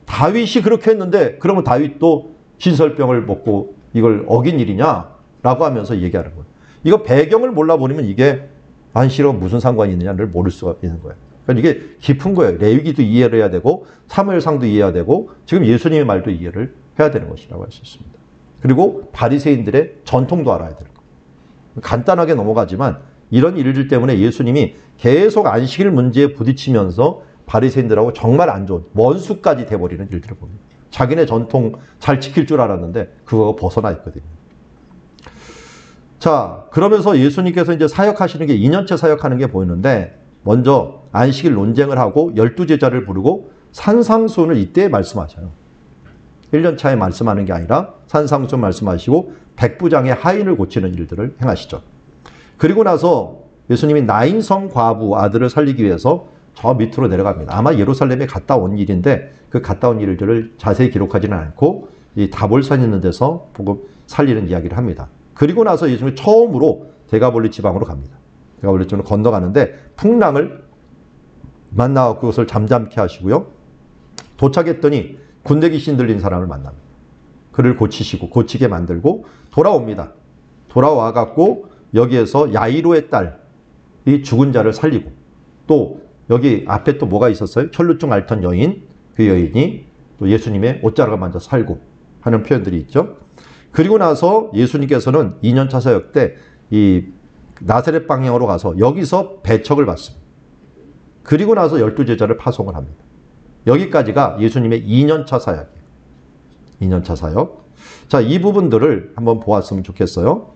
다윗이 그렇게 했는데 그러면 다윗도 진설병을 먹고 이걸 어긴 일이냐라고 하면서 얘기하는 거예요. 이거 배경을 몰라버리면 이게 안식일과 무슨 상관이 있느냐를 모를 수가 있는 거예요. 그러니까 이게 깊은 거예요. 레위기도 이해를 해야 되고 사무엘상도 이해해야 되고 지금 예수님의 말도 이해를 해야 되는 것이라고 할 수 있습니다. 그리고 바리새인들의 전통도 알아야 되는 거예요. 간단하게 넘어가지만 이런 일들 때문에 예수님이 계속 안식일 문제에 부딪히면서 바리새인들하고 정말 안 좋은 원수까지 돼버리는 일들을 봅니다. 자기네 전통 잘 지킬 줄 알았는데 그거가 벗어나 있거든요. 자, 그러면서 예수님께서 이제 사역하시는 게 2년째 사역하는 게 보이는데 먼저 안식일 논쟁을 하고 12제자를 부르고 산상수훈을 이때 말씀하셔요. 1년 차에 말씀하는 게 아니라 산상수훈 말씀하시고 백부장의 하인을 고치는 일들을 행하시죠. 그리고 나서 예수님이 나인성 과부 아들을 살리기 위해서 저 밑으로 내려갑니다. 아마 예루살렘에 갔다 온 일인데 그 갔다 온 일들을 자세히 기록하지는 않고 이 다볼산 있는 데서 보고 살리는 이야기를 합니다. 그리고 나서 예수님이 처음으로 데가볼리 지방으로 갑니다. 데가볼리 지방으로 건너가는데 풍랑을 만나고 그것을 잠잠케 하시고요. 도착했더니 군대 귀신 들린 사람을 만납니다. 그를 고치시고 고치게 만들고 돌아옵니다. 돌아와갖고 여기에서 야이로의 딸, 이 죽은 자를 살리고 또 여기 앞에 또 뭐가 있었어요? 혈루증 앓던 여인, 그 여인이 또 예수님의 옷자락을 만져 살고 하는 표현들이 있죠. 그리고 나서 예수님께서는 2년차 사역 때 이 나사렛 방향으로 가서 여기서 배척을 받습니다. 그리고 나서 12제자를 파송을 합니다. 여기까지가 예수님의 2년차 사역이에요. 2년차 사역. 자, 이 부분들을 한번 보았으면 좋겠어요.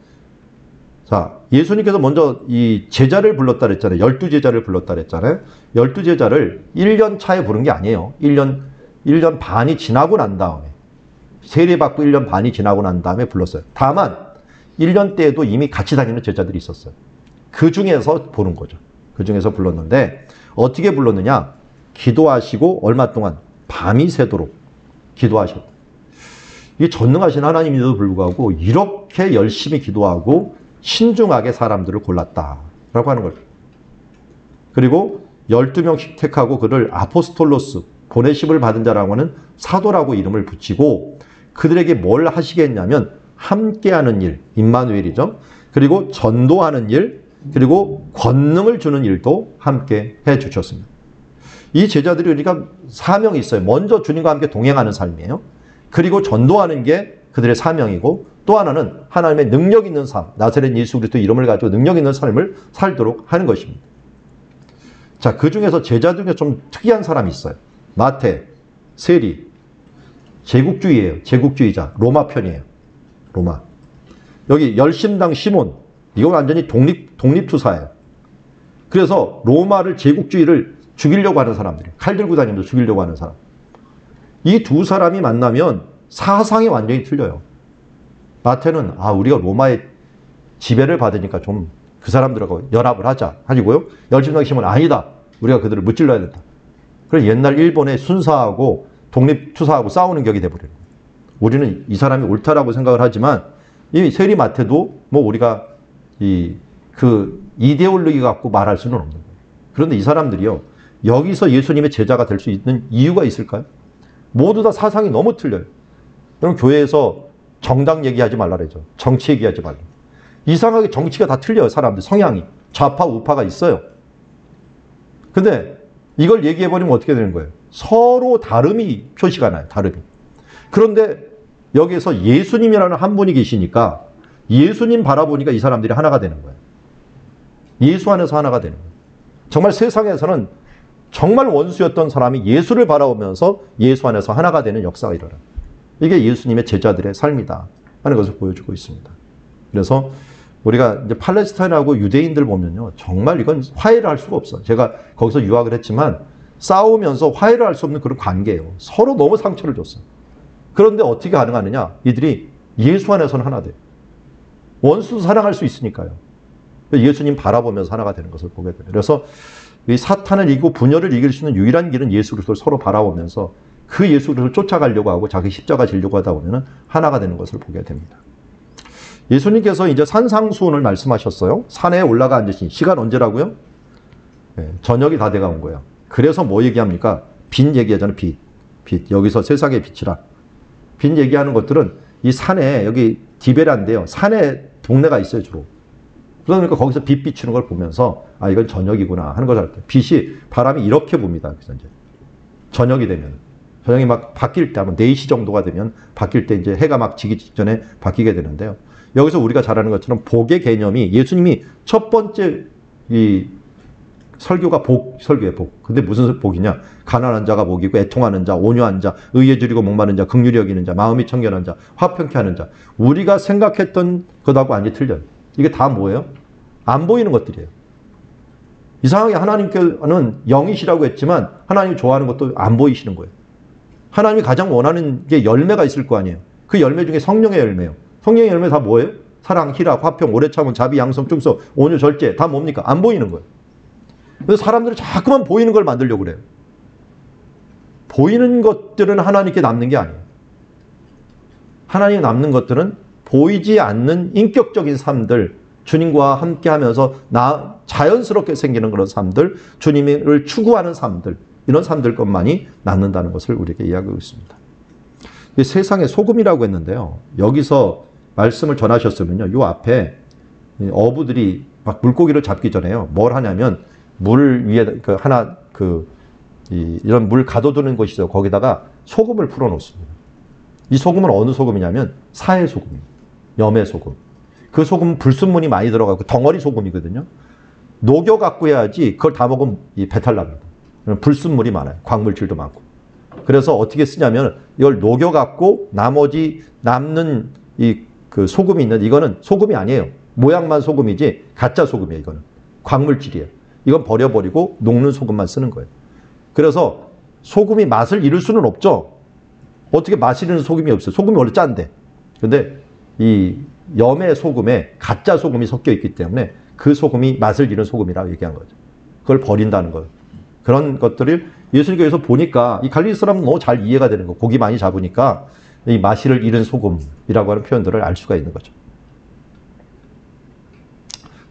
자, 예수님께서 먼저 이 제자를 불렀다 그랬잖아요. 12제자를 불렀다 그랬잖아요. 12제자를 1년 차에 부른 게 아니에요. 1년 반이 지나고 난 다음에 세례받고 1년 반이 지나고 난 다음에 불렀어요. 다만 1년 때에도 이미 같이 다니는 제자들이 있었어요. 그 중에서 보는 거죠. 그 중에서 불렀는데 어떻게 불렀느냐? 기도하시고 얼마 동안 밤이 새도록 기도하셨다. 이게 전능하신 하나님인데도 불구하고 이렇게 열심히 기도하고 신중하게 사람들을 골랐다라고 하는 거죠. 그리고 12명씩 택하고 그를 아포스톨로스, 보내심을 받은 자라고 하는 사도라고 이름을 붙이고 그들에게 뭘 하시겠냐면 함께하는 일, 임마누엘이죠. 그리고 전도하는 일, 그리고 권능을 주는 일도 함께 해주셨습니다. 이 제자들이 그러니까 사명이 있어요. 먼저 주님과 함께 동행하는 삶이에요. 그리고 전도하는 게 그들의 사명이고 또 하나는 하나님의 능력 있는 삶, 나사렛 예수 그리스도 이름을 가지고 능력 있는 삶을 살도록 하는 것입니다. 자, 그 중에서 제자 중에 좀 특이한 사람이 있어요. 마태, 세리, 제국주의예요. 제국주의자, 로마 편이에요. 로마. 여기 열심당 시몬, 이건 완전히 독립투사예요. 그래서 로마를 제국주의를 죽이려고 하는 사람들이에요. 칼 들고 다니면서 죽이려고 하는 사람. 이 두 사람이 만나면 사상이 완전히 틀려요. 마태는 우리가 로마의 지배를 받으니까 좀 그 사람들하고 연합을 하자 하고요. 열심당 시몬은 아니다. 우리가 그들을 무찔러야 된다. 그래서 옛날 일본의 순사하고 독립투사하고 싸우는 격이 돼버려요. 우리는 이 사람이 옳다라고 생각을 하지만 이 세리 마태도 뭐 우리가 그 이데올로기 갖고 말할 수는 없는 거예요. 그런데 이 사람들이요, 여기서 예수님의 제자가 될 수 있는 이유가 있을까요? 모두 다 사상이 너무 틀려요. 그럼 교회에서 정당 얘기하지 말라 그러죠. 정치 얘기하지 말라. 이상하게 정치가 다 틀려요. 사람들 성향이. 좌파 우파가 있어요. 근데 이걸 얘기해버리면 어떻게 되는 거예요? 서로 다름이 표시가 나요. 다름이. 그런데 여기서 예수님이라는 한 분이 계시니까 예수님 바라보니까 이 사람들이 하나가 되는 거예요. 예수 안에서 하나가 되는 거예요. 정말 세상에서는 정말 원수였던 사람이 예수를 바라보면서 예수 안에서 하나가 되는 역사가 일어나요. 이게 예수님의 제자들의 삶이다 하는 것을 보여주고 있습니다. 그래서 우리가 이제 팔레스타인하고 유대인들 보면요, 정말 이건 화해를 할 수가 없어. 제가 거기서 유학을 했지만 싸우면서 화해를 할 수 없는 그런 관계예요. 서로 너무 상처를 줬어. 그런데 어떻게 가능하느냐? 이들이 예수 안에서는 하나 돼요. 원수도 사랑할 수 있으니까요. 예수님 바라보면서 하나가 되는 것을 보게 돼요. 그래서 이 사탄을 이기고 분열을 이길 수 있는 유일한 길은 예수 그리스도를 서로 바라보면서 그 예수 그리스도를 쫓아가려고 하고 자기 십자가 지려고 하다 보면 하나가 되는 것을 보게 됩니다. 예수님께서 이제 산상수훈을 말씀하셨어요. 산에 올라가 앉으신 시간 언제라고요? 네, 저녁이 다 돼가 온 거예요. 그래서 뭐 얘기합니까? 빛 얘기하잖아요. 빛. 여기서 세상의 빛이라. 빛 얘기하는 것들은 이 산에, 여기 디베라인데요. 산에 동네가 있어요, 주로. 그러니까 거기서 빛 비추는 걸 보면서 이건 저녁이구나 하는 걸 알 때, 빛이 바람이 이렇게 붑니다. 그래서 이제 저녁이 되면, 저녁이 막 바뀔 때, 아마 4시 정도가 되면 바뀔 때 이제 해가 막 지기 직전에 바뀌게 되는데요. 여기서 우리가 잘 아는 것처럼 복의 개념이, 예수님이 첫 번째 이 설교가 설교의 복. 근데 무슨 복이냐? 가난한 자가 복이고, 애통하는 자, 온유한 자, 의에 줄이고 목마른 자, 긍휼히 여기는 자, 마음이 청결한 자, 화평케 하는 자. 우리가 생각했던 것하고 완전히 틀려요. 이게 다 뭐예요? 안 보이는 것들이에요. 이상하게 하나님께는 영이시라고 했지만 하나님이 좋아하는 것도 안 보이시는 거예요. 하나님이 가장 원하는 게 열매가 있을 거 아니에요. 그 열매 중에 성령의 열매예요. 성령의 열매 다 뭐예요? 사랑, 희락, 화평, 오래 참음, 자비, 양성, 충성, 온유, 절제. 다 뭡니까? 안 보이는 거예요. 그래서 사람들이 자꾸만 보이는 걸 만들려고 그래요. 보이는 것들은 하나님께 남는 게 아니에요. 하나님께 남는 것들은 보이지 않는 인격적인 삶들, 주님과 함께 하면서 자연스럽게 생기는 그런 삶들, 주님을 추구하는 삶들, 이런 삶들 것만이 남는다는 것을 우리에게 이야기하고 있습니다. 세상의 소금이라고 했는데요. 여기서 말씀을 전하셨으면요. 요 앞에 어부들이 막 물고기를 잡기 전에요. 뭘 하냐면 물 위에 이런 물 가둬두는 곳이 있어요. 거기다가 소금을 풀어 놓습니다. 이 소금은 어느 소금이냐면 사해 소금이에요. 염의 소금. 그 소금은 불순물이 많이 들어가고 덩어리 소금이거든요. 녹여 갖고 해야지 그걸 다 먹으면 배탈 납니다. 불순물이 많아요. 광물질도 많고. 그래서 어떻게 쓰냐면 이걸 녹여 갖고 나머지 남는 그 소금이 있는데, 이거는 소금이 아니에요. 모양만 소금이지 가짜 소금이에요. 이거는 광물질이에요. 이건 버려버리고 녹는 소금만 쓰는 거예요. 그래서 소금이 맛을 잃을 수는 없죠. 어떻게 맛이 잃는 소금이 없어요. 소금이 원래 짠데. 근데 이 염의 소금에 가짜 소금이 섞여 있기 때문에 그 소금이 맛을 잃은 소금이라고 얘기한 거죠. 그걸 버린다는 거예요. 그런 것들을 예수님께서 보니까 이 갈릴리 사람은 너무 잘 이해가 되는 거예요. 고기 많이 잡으니까 이 맛을 잃은 소금이라고 하는 표현들을 알 수가 있는 거죠.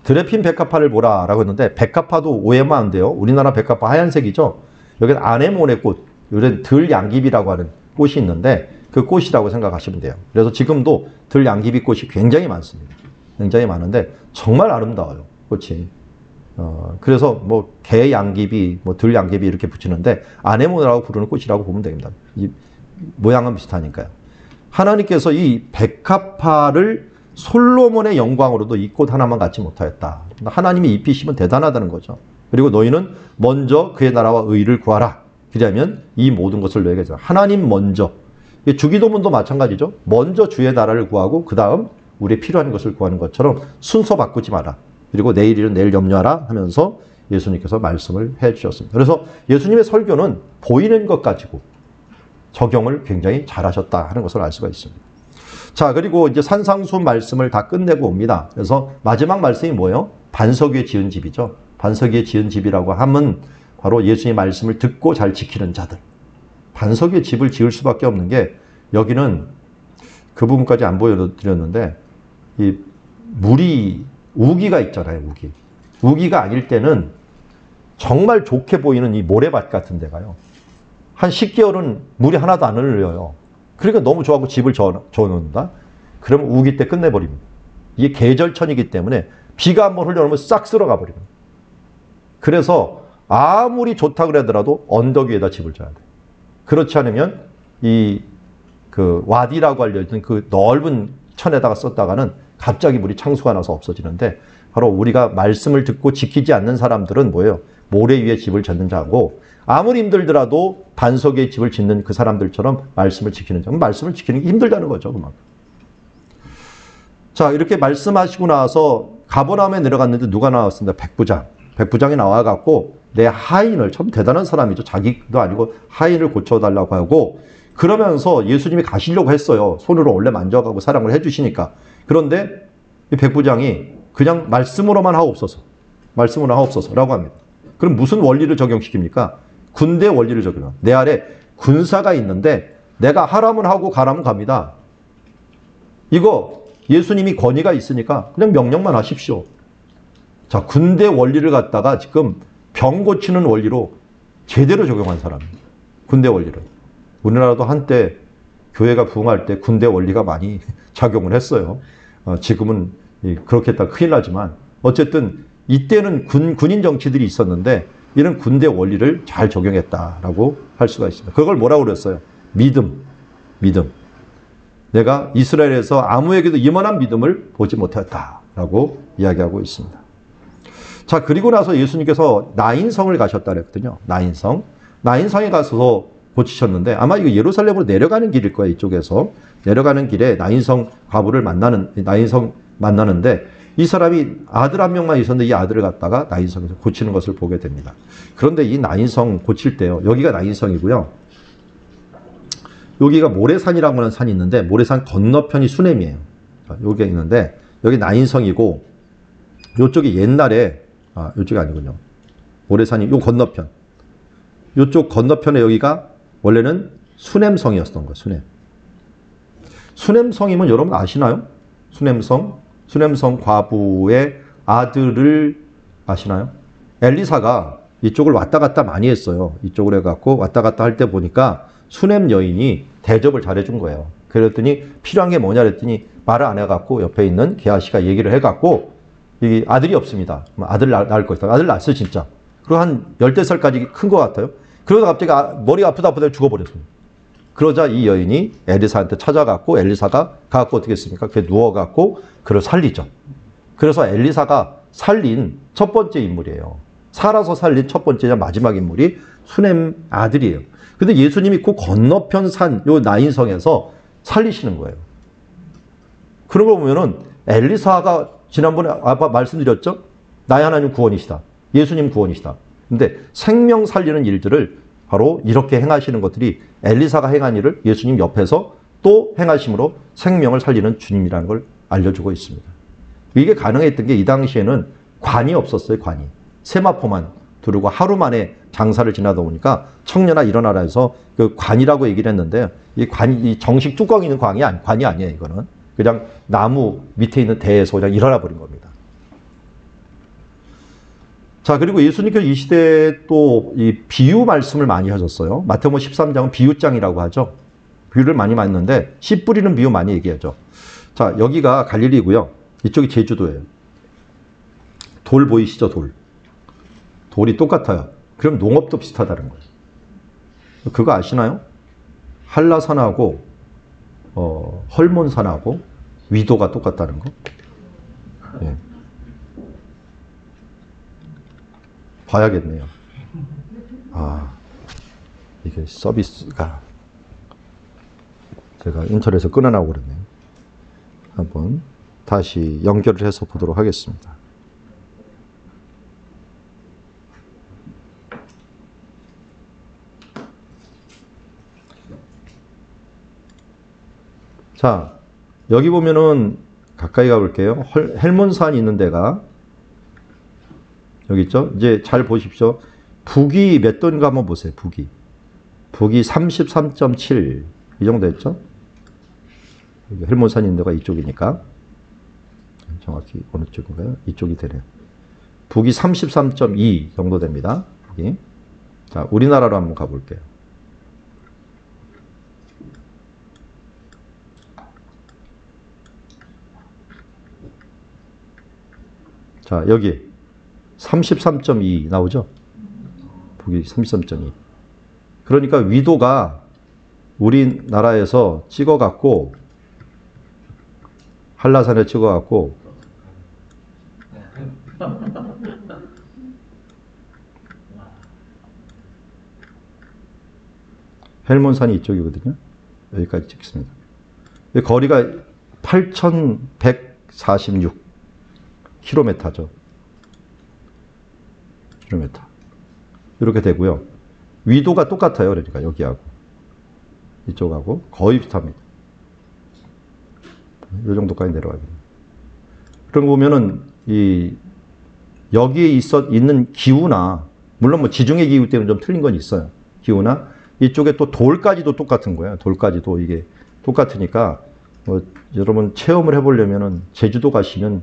들에 핀 백합화를 보라라고 했는데, 백합화도 오해하면 안 돼요. 우리나라 백합화 하얀색이죠. 여기는 아네모네 꽃, 이런 들양귀비라고 하는 꽃이 있는데 그 꽃이라고 생각하시면 돼요. 그래서 지금도 들양귀비 꽃이 굉장히 많습니다. 굉장히 많은데 정말 아름다워요, 꽃이. 그래서 뭐 개양귀비, 뭐 들양귀비 이렇게 붙이는데 아네모네라고 부르는 꽃이라고 보면 됩니다. 이 모양은 비슷하니까요. 하나님께서 이 백합화를 솔로몬의 영광으로도 이 꽃 하나만 갖지 못하였다. 하나님이 입히시면 대단하다는 거죠. 그리고 너희는 먼저 그의 나라와 의를 구하라. 그러면 이 모든 것을 너희에게 주라. 하나님 먼저. 주기도문도 마찬가지죠. 먼저 주의 나라를 구하고 그 다음 우리의 필요한 것을 구하는 것처럼 순서 바꾸지 마라. 그리고 내일 일은 내일 염려하라 하면서 예수님께서 말씀을 해 주셨습니다. 그래서 예수님의 설교는 보이는 것 가지고 적용을 굉장히 잘하셨다 하는 것을 알 수가 있습니다. 자, 그리고 이제 산상수 말씀을 다 끝내고 옵니다. 그래서 마지막 말씀이 뭐예요? 반석 위에 지은 집이죠. 반석 위에 지은 집이라고 하면 바로 예수님의 말씀을 듣고 잘 지키는 자들. 반석 위에 집을 지을 수밖에 없는 게 여기는 그 부분까지 안 보여드렸는데 이 물이 우기가 있잖아요. 우기가 아닐 때는 정말 좋게 보이는 이 모래밭 같은 데가요. 한 10개월은 물이 하나도 안 흘려요. 그러니까 너무 좋아하고 집을 지어놓는다? 그러면 우기 때 끝내버립니다. 이게 계절천이기 때문에 비가 한번 흘려놓으면 싹 쓸어가 버립니다. 그래서 아무리 좋다 그러더라도 언덕 위에다 집을 져야 돼요. 그렇지 않으면 그 와디라고 알려진 그 넓은 천에다가 썼다가는 갑자기 물이 창수가 나서 없어지는데 바로 우리가 말씀을 듣고 지키지 않는 사람들은 뭐예요? 모래 위에 집을 짓는 자고 아무리 힘들더라도 반석 위에 집을 짓는 그 사람들처럼 말씀을 지키는 자. 말씀을 지키는 게 힘들다는 거죠. 그만큼. 자, 이렇게 말씀하시고 나서 가버나움에 내려갔는데 누가 나왔습니다? 백부장. 백부장이 나와갖고 내 하인을, 참 대단한 사람이죠. 자기도 아니고 하인을 고쳐달라고 하고 그러면서 예수님이 가시려고 했어요. 손으로 원래 만져가고 사랑을 해주시니까. 그런데 이 백부장이 그냥 말씀으로만 하옵소서. 말씀으로 하옵소서 라고 합니다. 그럼 무슨 원리를 적용시킵니까? 군대 원리를 적용해요. 내 아래 군사가 있는데 내가 하라면 하고 가라면 갑니다. 이거 예수님이 권위가 있으니까 그냥 명령만 하십시오. 자, 군대 원리를 갖다가 지금 병 고치는 원리로 제대로 적용한 사람입니다. 군대 원리를. 우리나라도 한때 교회가 부흥할 때 군대 원리가 많이 작용을 했어요. 지금은 그렇게 했다 큰일 나지만 어쨌든 이때는 군인 정치들이 있었는데 이런 군대 원리를 잘 적용했다라고 할 수가 있습니다. 그걸 뭐라고 그랬어요? 믿음. 내가 이스라엘에서 아무에게도 이만한 믿음을 보지 못했다라고 이야기하고 있습니다. 자, 그리고 나서 예수님께서 나인성을 가셨다 그랬거든요. 나인성에 가서 고치셨는데 아마 이거 예루살렘으로 내려가는 길일 거예요. 이쪽에서 내려가는 길에 나인성 만나는데 이 사람이 아들 한 명만 있었는데 이 아들을 갖다가 나인성에서 고치는 것을 보게 됩니다. 그런데 이 나인성 고칠 때요. 여기가 나인성이고요. 여기가 모래산이라고 하는 산이 있는데 모래산 건너편이 수넴이에요. 여기가 있는데 여기 나인성이고 이쪽이 옛날에 이쪽이 아니군요. 모래산이 요 건너편. 이쪽 건너편에 여기가 원래는 수넴성이었던 거예요. 수넴성이면 여러분 아시나요? 수넴성 과부의 아들을 아시나요? 엘리사가 이쪽을 왔다 갔다 많이 했어요. 이쪽으로 해갖고 왔다 갔다 할 때 보니까 수넴 여인이 대접을 잘해준 거예요. 그랬더니 필요한 게 뭐냐 그랬더니 말을 안 해갖고 옆에 있는 게하시가 얘기를 해갖고 이 아들이 없습니다. 아들 낳을 것이다. 아들 낳았어요, 진짜. 그리고 한 14살까지 큰 것 같아요. 그러다 갑자기 머리가 아프다 죽어버렸습니다. 그러자 이 여인이 엘리사한테 찾아갔고 엘리사가 가갖고 어떻게 했습니까? 그게 누워갖고 그를 살리죠. 그래서 엘리사가 살린 첫 번째 인물이에요. 살아서 살린 첫 번째냐 마지막 인물이 수넴 아들이에요. 근데 예수님이 그 건너편 산 요 나인성에서 살리시는 거예요. 그런 걸 보면은 엘리사가 지난번에 아까 말씀드렸죠? 나의 하나님 구원이시다. 예수님 구원이시다. 근데 생명 살리는 일들을 바로 이렇게 행하시는 것들이 엘리사가 행한 일을 예수님 옆에서 또 행하심으로 생명을 살리는 주님이라는 걸 알려주고 있습니다. 이게 가능했던 게 이 당시에는 관이 없었어요. 관이. 세마포만 두르고 하루 만에 장사를 지나다 보니까 청년아 일어나라 해서 그 관이라고 얘기를 했는데 이 정식 뚜껑 있는 관이 아니에요. 이거는 그냥 나무 밑에 있는 대에서 그냥 일어나 버린 겁니다. 자, 그리고 예수님께서 이 시대에 또 이 비유 말씀을 많이 하셨어요. 마태복음 13장은 비유장이라고 하죠. 비유를 많이 했는데 씨 뿌리는 비유 많이 얘기하죠. 자, 여기가 갈릴리고요. 이쪽이 제주도예요. 돌 보이시죠? 돌이 똑같아요. 그럼 농업도 비슷하다는 거예요. 그거 아시나요? 한라산하고 헐몬산하고 위도가 똑같다는 거. 예. 봐야겠네요. 아, 이게 서비스가 제가 인터넷에서 끊어나오고 그랬네요. 한번 다시 연결을 해서 보도록 하겠습니다. 자, 여기 보면은 가까이 가볼게요. 헬몬산이 있는 데가 여기 있죠? 이제 잘 보십시오. 북위 몇 도인가 한번 보세요. 북위 33.7 이 정도 했죠? 헬몬산이 있는 데가 이쪽이니까 정확히 어느 쪽인가요? 이쪽이 되네요. 북위 33.2 정도 됩니다. 여기. 자, 우리나라로 한번 가볼게요. 자, 여기 33.2 나오죠? 북위 33.2. 그러니까 위도가 우리나라에서 찍어갖고 한라산에 찍어갖고 헬몬산이 이쪽이거든요. 여기까지 찍습니다. 거리가 8,146km죠. 킬로미터. 이렇게 되고요. 위도가 똑같아요. 그러니까 여기하고 이쪽하고 거의 비슷합니다. 이 정도까지 내려가겠네요. 그런 거 보면은 여기에 있는 기후나 물론 뭐 지중해 기후 때문에 좀 틀린 건 있어요. 기후나 이쪽에 또 돌까지도 똑같은 거예요. 돌까지도 이게 똑같으니까 뭐 여러분 체험을 해보려면은 제주도 가시면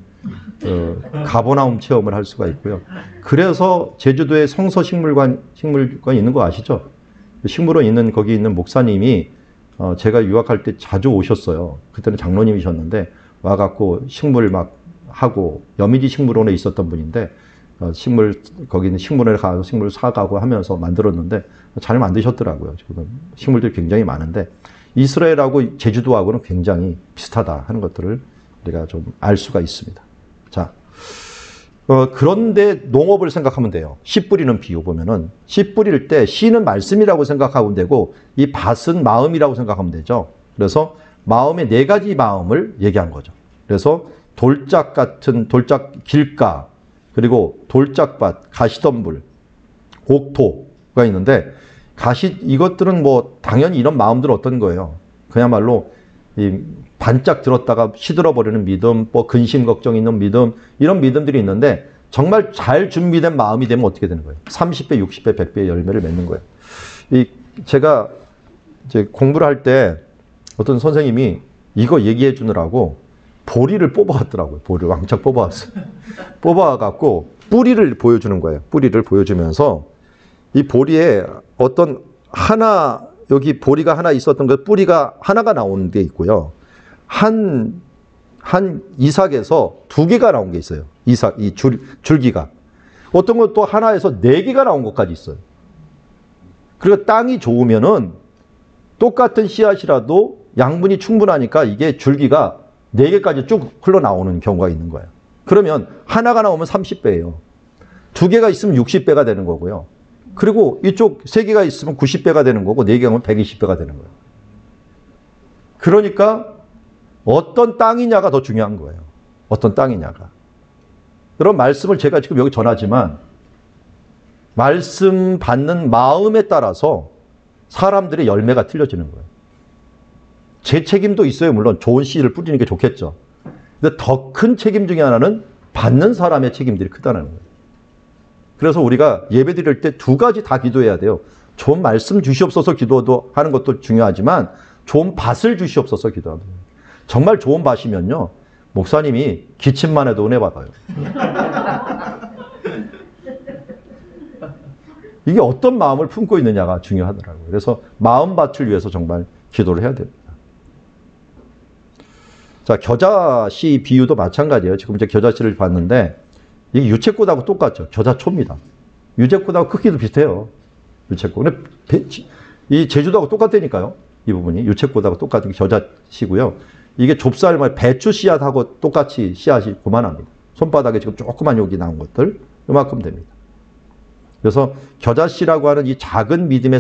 가보나움 체험을 할 수가 있고요. 그래서 제주도에 성서식물관이 있는 거 아시죠? 식물원 있는 거기 있는 목사님이 제가 유학할 때 자주 오셨어요. 그때는 장로님이셨는데 와갖고 식물 막 하고 여미지 식물원에 있었던 분인데 거기 있는 식물원에 가서 식물 사가고 하면서 만들었는데 잘 만드셨더라고요. 지금 식물들이 굉장히 많은데 이스라엘하고 제주도하고는 굉장히 비슷하다 하는 것들을 우리가 좀 알 수가 있습니다. 자, 그런데 농업을 생각하면 돼요. 씨 뿌리는 비유 보면은 씨 뿌릴 때 씨는 말씀이라고 생각하면 되고 이 밭은 마음이라고 생각하면 되죠. 그래서 마음의 네 가지 마음을 얘기한 거죠. 그래서 돌짝 길가, 그리고 돌짝밭, 가시덤불, 옥토가 있는데 이것들은 뭐 당연히 이런 마음들은 어떤 거예요? 그야말로 반짝 들었다가 시들어버리는 믿음, 뭐 근심 걱정 있는 믿음, 이런 믿음들이 있는데 정말 잘 준비된 마음이 되면 어떻게 되는 거예요? 30배, 60배, 100배의 열매를 맺는 거예요. 제가 이제 공부를 할 때 어떤 선생님이 이거 얘기해 주느라고 보리를 뽑아왔더라고요. 보리를 왕창 뽑아왔어요. 뽑아와갖고 뿌리를 보여주는 거예요. 뿌리를 보여주면서 이 보리에 여기 보리가 하나 있었던 거 뿌리가 하나가 나오는 게 있고요. 한 이삭에서 2개가 나온 게 있어요. 줄기가. 어떤 것도 하나에서 4개가 나온 것까지 있어요. 그리고 땅이 좋으면은 똑같은 씨앗이라도 양분이 충분하니까 이게 줄기가 4개까지 쭉 흘러나오는 경우가 있는 거예요. 그러면 하나가 나오면 30배예요. 2개가 있으면 60배가 되는 거고요. 그리고 이쪽 3개가 있으면 90배가 되는 거고 4개가 오면 120배가 되는 거예요. 그러니까 어떤 땅이냐가 더 중요한 거예요. 어떤 땅이냐가. 그런 말씀을 제가 지금 여기 전하지만 말씀 받는 마음에 따라서 사람들의 열매가 틀려지는 거예요. 제 책임도 있어요. 물론 좋은 씨를 뿌리는 게 좋겠죠. 근데 더 큰 책임 중에 하나는 받는 사람의 책임들이 크다는 거예요. 그래서 우리가 예배 드릴 때 2가지 다 기도해야 돼요. 좋은 말씀 주시옵소서 기도도 하는 것도 중요하지만 좋은 밭을 주시옵소서 기도하는 거예요. 정말 좋은 밭이면요. 목사님이 기침만 해도 은혜 받아요. 이게 어떤 마음을 품고 있느냐가 중요하더라고요. 그래서 마음밭을 위해서 정말 기도를 해야 됩니다. 자, 겨자씨 비유도 마찬가지예요. 지금 이제 겨자씨를 봤는데 이게 유채꽃하고 똑같죠. 겨자초입니다. 유채꽃하고 크기도 비슷해요. 유채꽃. 근데 이 제주도하고 똑같다니까요. 이 부분이 유채꽃하고 똑같은 겨자씨고요. 이게 좁쌀 배추 씨앗하고 똑같이 씨앗이 그만합니다. 손바닥에 지금 조그만 여기 나온 것들 이만큼 됩니다. 그래서 겨자씨라고 하는 이 작은 믿음의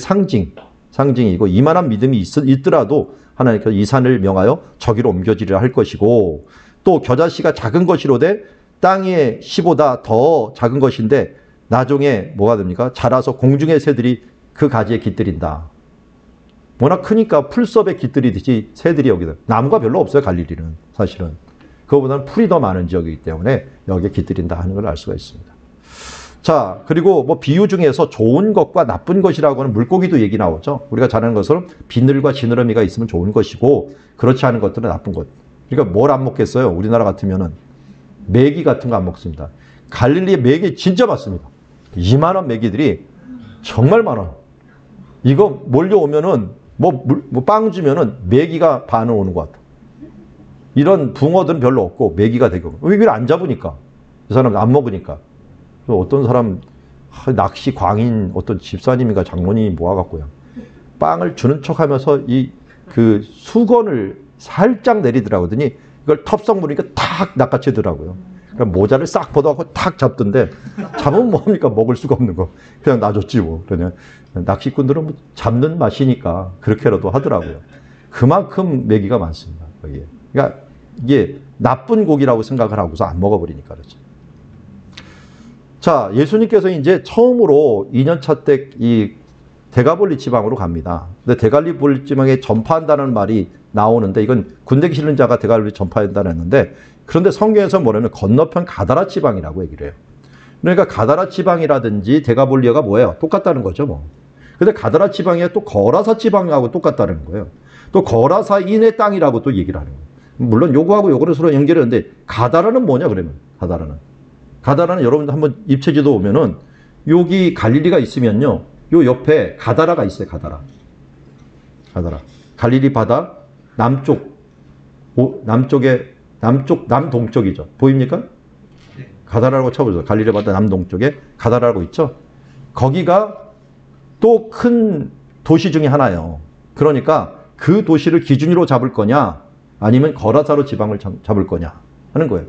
상징이고 이만한 믿음이 있더라도 하나님께서 이 산을 명하여 저기로 옮겨지리라 할 것이고, 또 겨자씨가 작은 것이로되 땅의 씨보다 더 작은 것인데 나중에 뭐가 됩니까? 자라서 공중의 새들이 그 가지에 깃들인다. 워낙 크니까 풀섭에 깃들이듯이 새들이 여기다. 나무가 별로 없어요, 갈릴리는. 사실은. 그거보다는 풀이 더 많은 지역이기 때문에 여기에 깃들인다 하는 걸 알 수가 있습니다. 자, 그리고 뭐 비유 중에서 좋은 것과 나쁜 것이라고 하는 물고기도 얘기 나오죠. 우리가 잘 아는 것처럼 비늘과 지느러미가 있으면 좋은 것이고 그렇지 않은 것들은 나쁜 것. 그러니까 뭘 안 먹겠어요? 우리나라 같으면은 메기 같은 거 안 먹습니다. 갈릴리에 메기 진짜 많습니다. 이만한 메기들이 정말 많아요. 이거 몰려오면은 뭐 빵 주면은 메기가 반은 오는 것 같아. 이런 붕어들은 별로 없고 메기가 되게 오고. 왜 이걸 안 잡으니까? 이 사람은 안 먹으니까. 어떤 사람 낚시 광인 어떤 집사님인가 장모님이 모아갖고요. 빵을 주는 척하면서 그 수건을 살짝 내리더라고요. 이걸 텁썩 물으니까 탁 낚아채더라고요. 그럼 모자를 싹 벗어갖고 탁 잡던데 잡으면 뭐합니까? 먹을 수가 없는 거. 그냥 놔줬지 뭐. 그냥 낚시꾼들은 뭐 잡는 맛이니까 그렇게라도 하더라고요. 그만큼 메기가 많습니다. 여기에. 그러니까 이게 나쁜 고기라고 생각을 하고서 안 먹어버리니까 그렇죠. 자, 예수님께서 이제 처음으로 2년차 때 이 데가볼리 지방으로 갑니다. 근데 데가볼리 지방에 전파한다는 말이 나오는데 이건 군대 실는 자가 데가볼리 전파한다는 했는데, 그런데 성경에서 뭐냐면 건너편 가다라 지방이라고 얘기를 해요. 그러니까 가다라 지방이라든지 데가볼리가 뭐예요? 똑같다는 거죠, 뭐. 근데 가다라 지방이 또 거라사 지방하고 똑같다는 거예요. 또 거라사인의 땅이라고 또 얘기를 하는 거예요. 물론 요거하고 요거를 서로 연결했는데 가다라는 뭐냐 그러면? 가다라는 여러분들 한번 입체지도 보면은 여기 갈릴리가 있으면요. 요 옆에 가다라가 있어요. 가다라. 갈릴리 바다 남동쪽이죠. 보입니까? 가다라라고 쳐보세요. 갈릴리 바다 남동쪽에 가다라라고 있죠. 거기가 또 큰 도시 중에 하나예요. 그러니까 그 도시를 기준으로 잡을 거냐 아니면 거라사로 지방을 잡을 거냐 하는 거예요.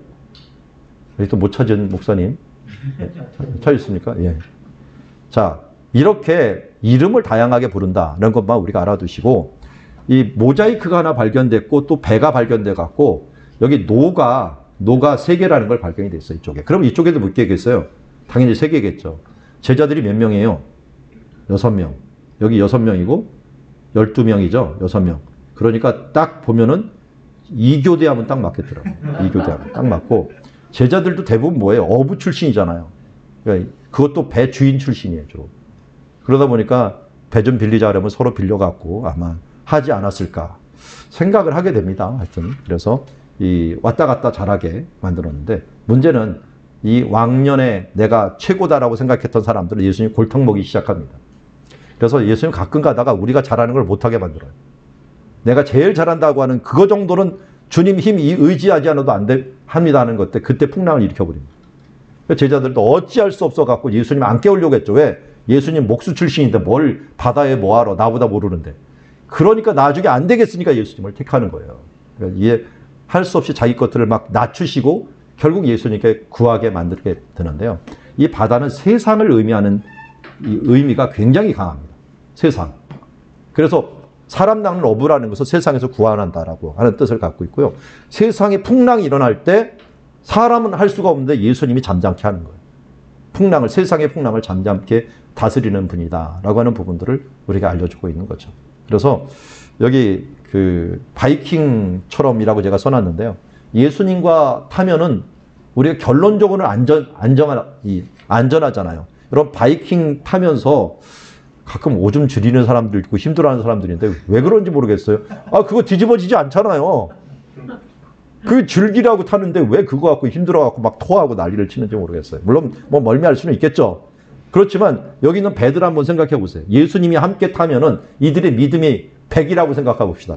여기 또 못 찾은 목사님. 찾으십니까? 예. 자, 이렇게 이름을 다양하게 부른다는 것만 우리가 알아두시고, 이 모자이크가 하나 발견됐고 또 배가 발견돼 갖고 여기 노가 3개라는 걸 발견이 됐어요. 이쪽에. 그럼 이쪽에도 몇 개겠어요? 당연히 3개겠죠. 제자들이 몇 명이에요? 6명. 여기 6명이고 12명이죠. 6명. 그러니까 딱 보면은 2교대 하면 딱 맞겠더라고요. 2교대 하면 딱 맞고, 제자들도 대부분 뭐예요? 어부 출신이잖아요. 그러니까 그것도 배 주인 출신이에요. 주로. 그러다 보니까 배 좀 빌리자 그러면 서로 빌려갖고 아마 하지 않았을까 생각을 하게 됩니다. 하여튼 그래서 이 왔다 갔다 잘하게 만들었는데, 문제는 이 왕년에 내가 최고다라고 생각했던 사람들은 예수님 골탕 먹이기 시작합니다. 그래서 예수님 가끔 가다가 우리가 잘하는 걸 못하게 만들어요. 내가 제일 잘한다고 하는 그거 정도는 주님 힘 의지하지 않아도 안 합니다 하는 것 때 그때 풍랑을 일으켜버립니다. 제자들도 어찌할 수 없어갖고 예수님 안 깨우려고 했죠. 왜? 예수님 목수 출신인데 뭘 바다에 뭐하러, 나보다 모르는데. 그러니까 나중에 안 되겠으니까 예수님을 택하는 거예요. 그러니까 이해할 수 없이 자기 것들을 막 낮추시고 결국 예수님께 구하게 만들게 되는데요. 이 바다는 세상을 의미하는 이 의미가 굉장히 강합니다. 세상. 그래서 사람 낳는 어부라는 것은 세상에서 구원한다라고 하는 뜻을 갖고 있고요. 세상에 풍랑이 일어날 때 사람은 할 수가 없는데 예수님이 잠잠케 하는 거예요. 세상의 풍랑을 잠잠케 다스리는 분이다라고 하는 부분들을 우리가 알려주고 있는 거죠. 그래서 여기 그 바이킹처럼이라고 제가 써놨는데요. 예수님과 타면은 우리가 결론적으로는 안전하잖아요. 여러분 바이킹 타면서 가끔 오줌 지리는 사람들 있고 힘들어하는 사람들인데 왜 그런지 모르겠어요. 그거 뒤집어지지 않잖아요. 그 즐기라고 타는데 왜 그거 갖고 힘들어갖고 막 토하고 난리를 치는지 모르겠어요. 물론 뭐 멀미할 수는 있겠죠. 그렇지만 여기 있는 배들 한번 생각해 보세요. 예수님이 함께 타면은 이들의 믿음이 100이라고 생각해 봅시다.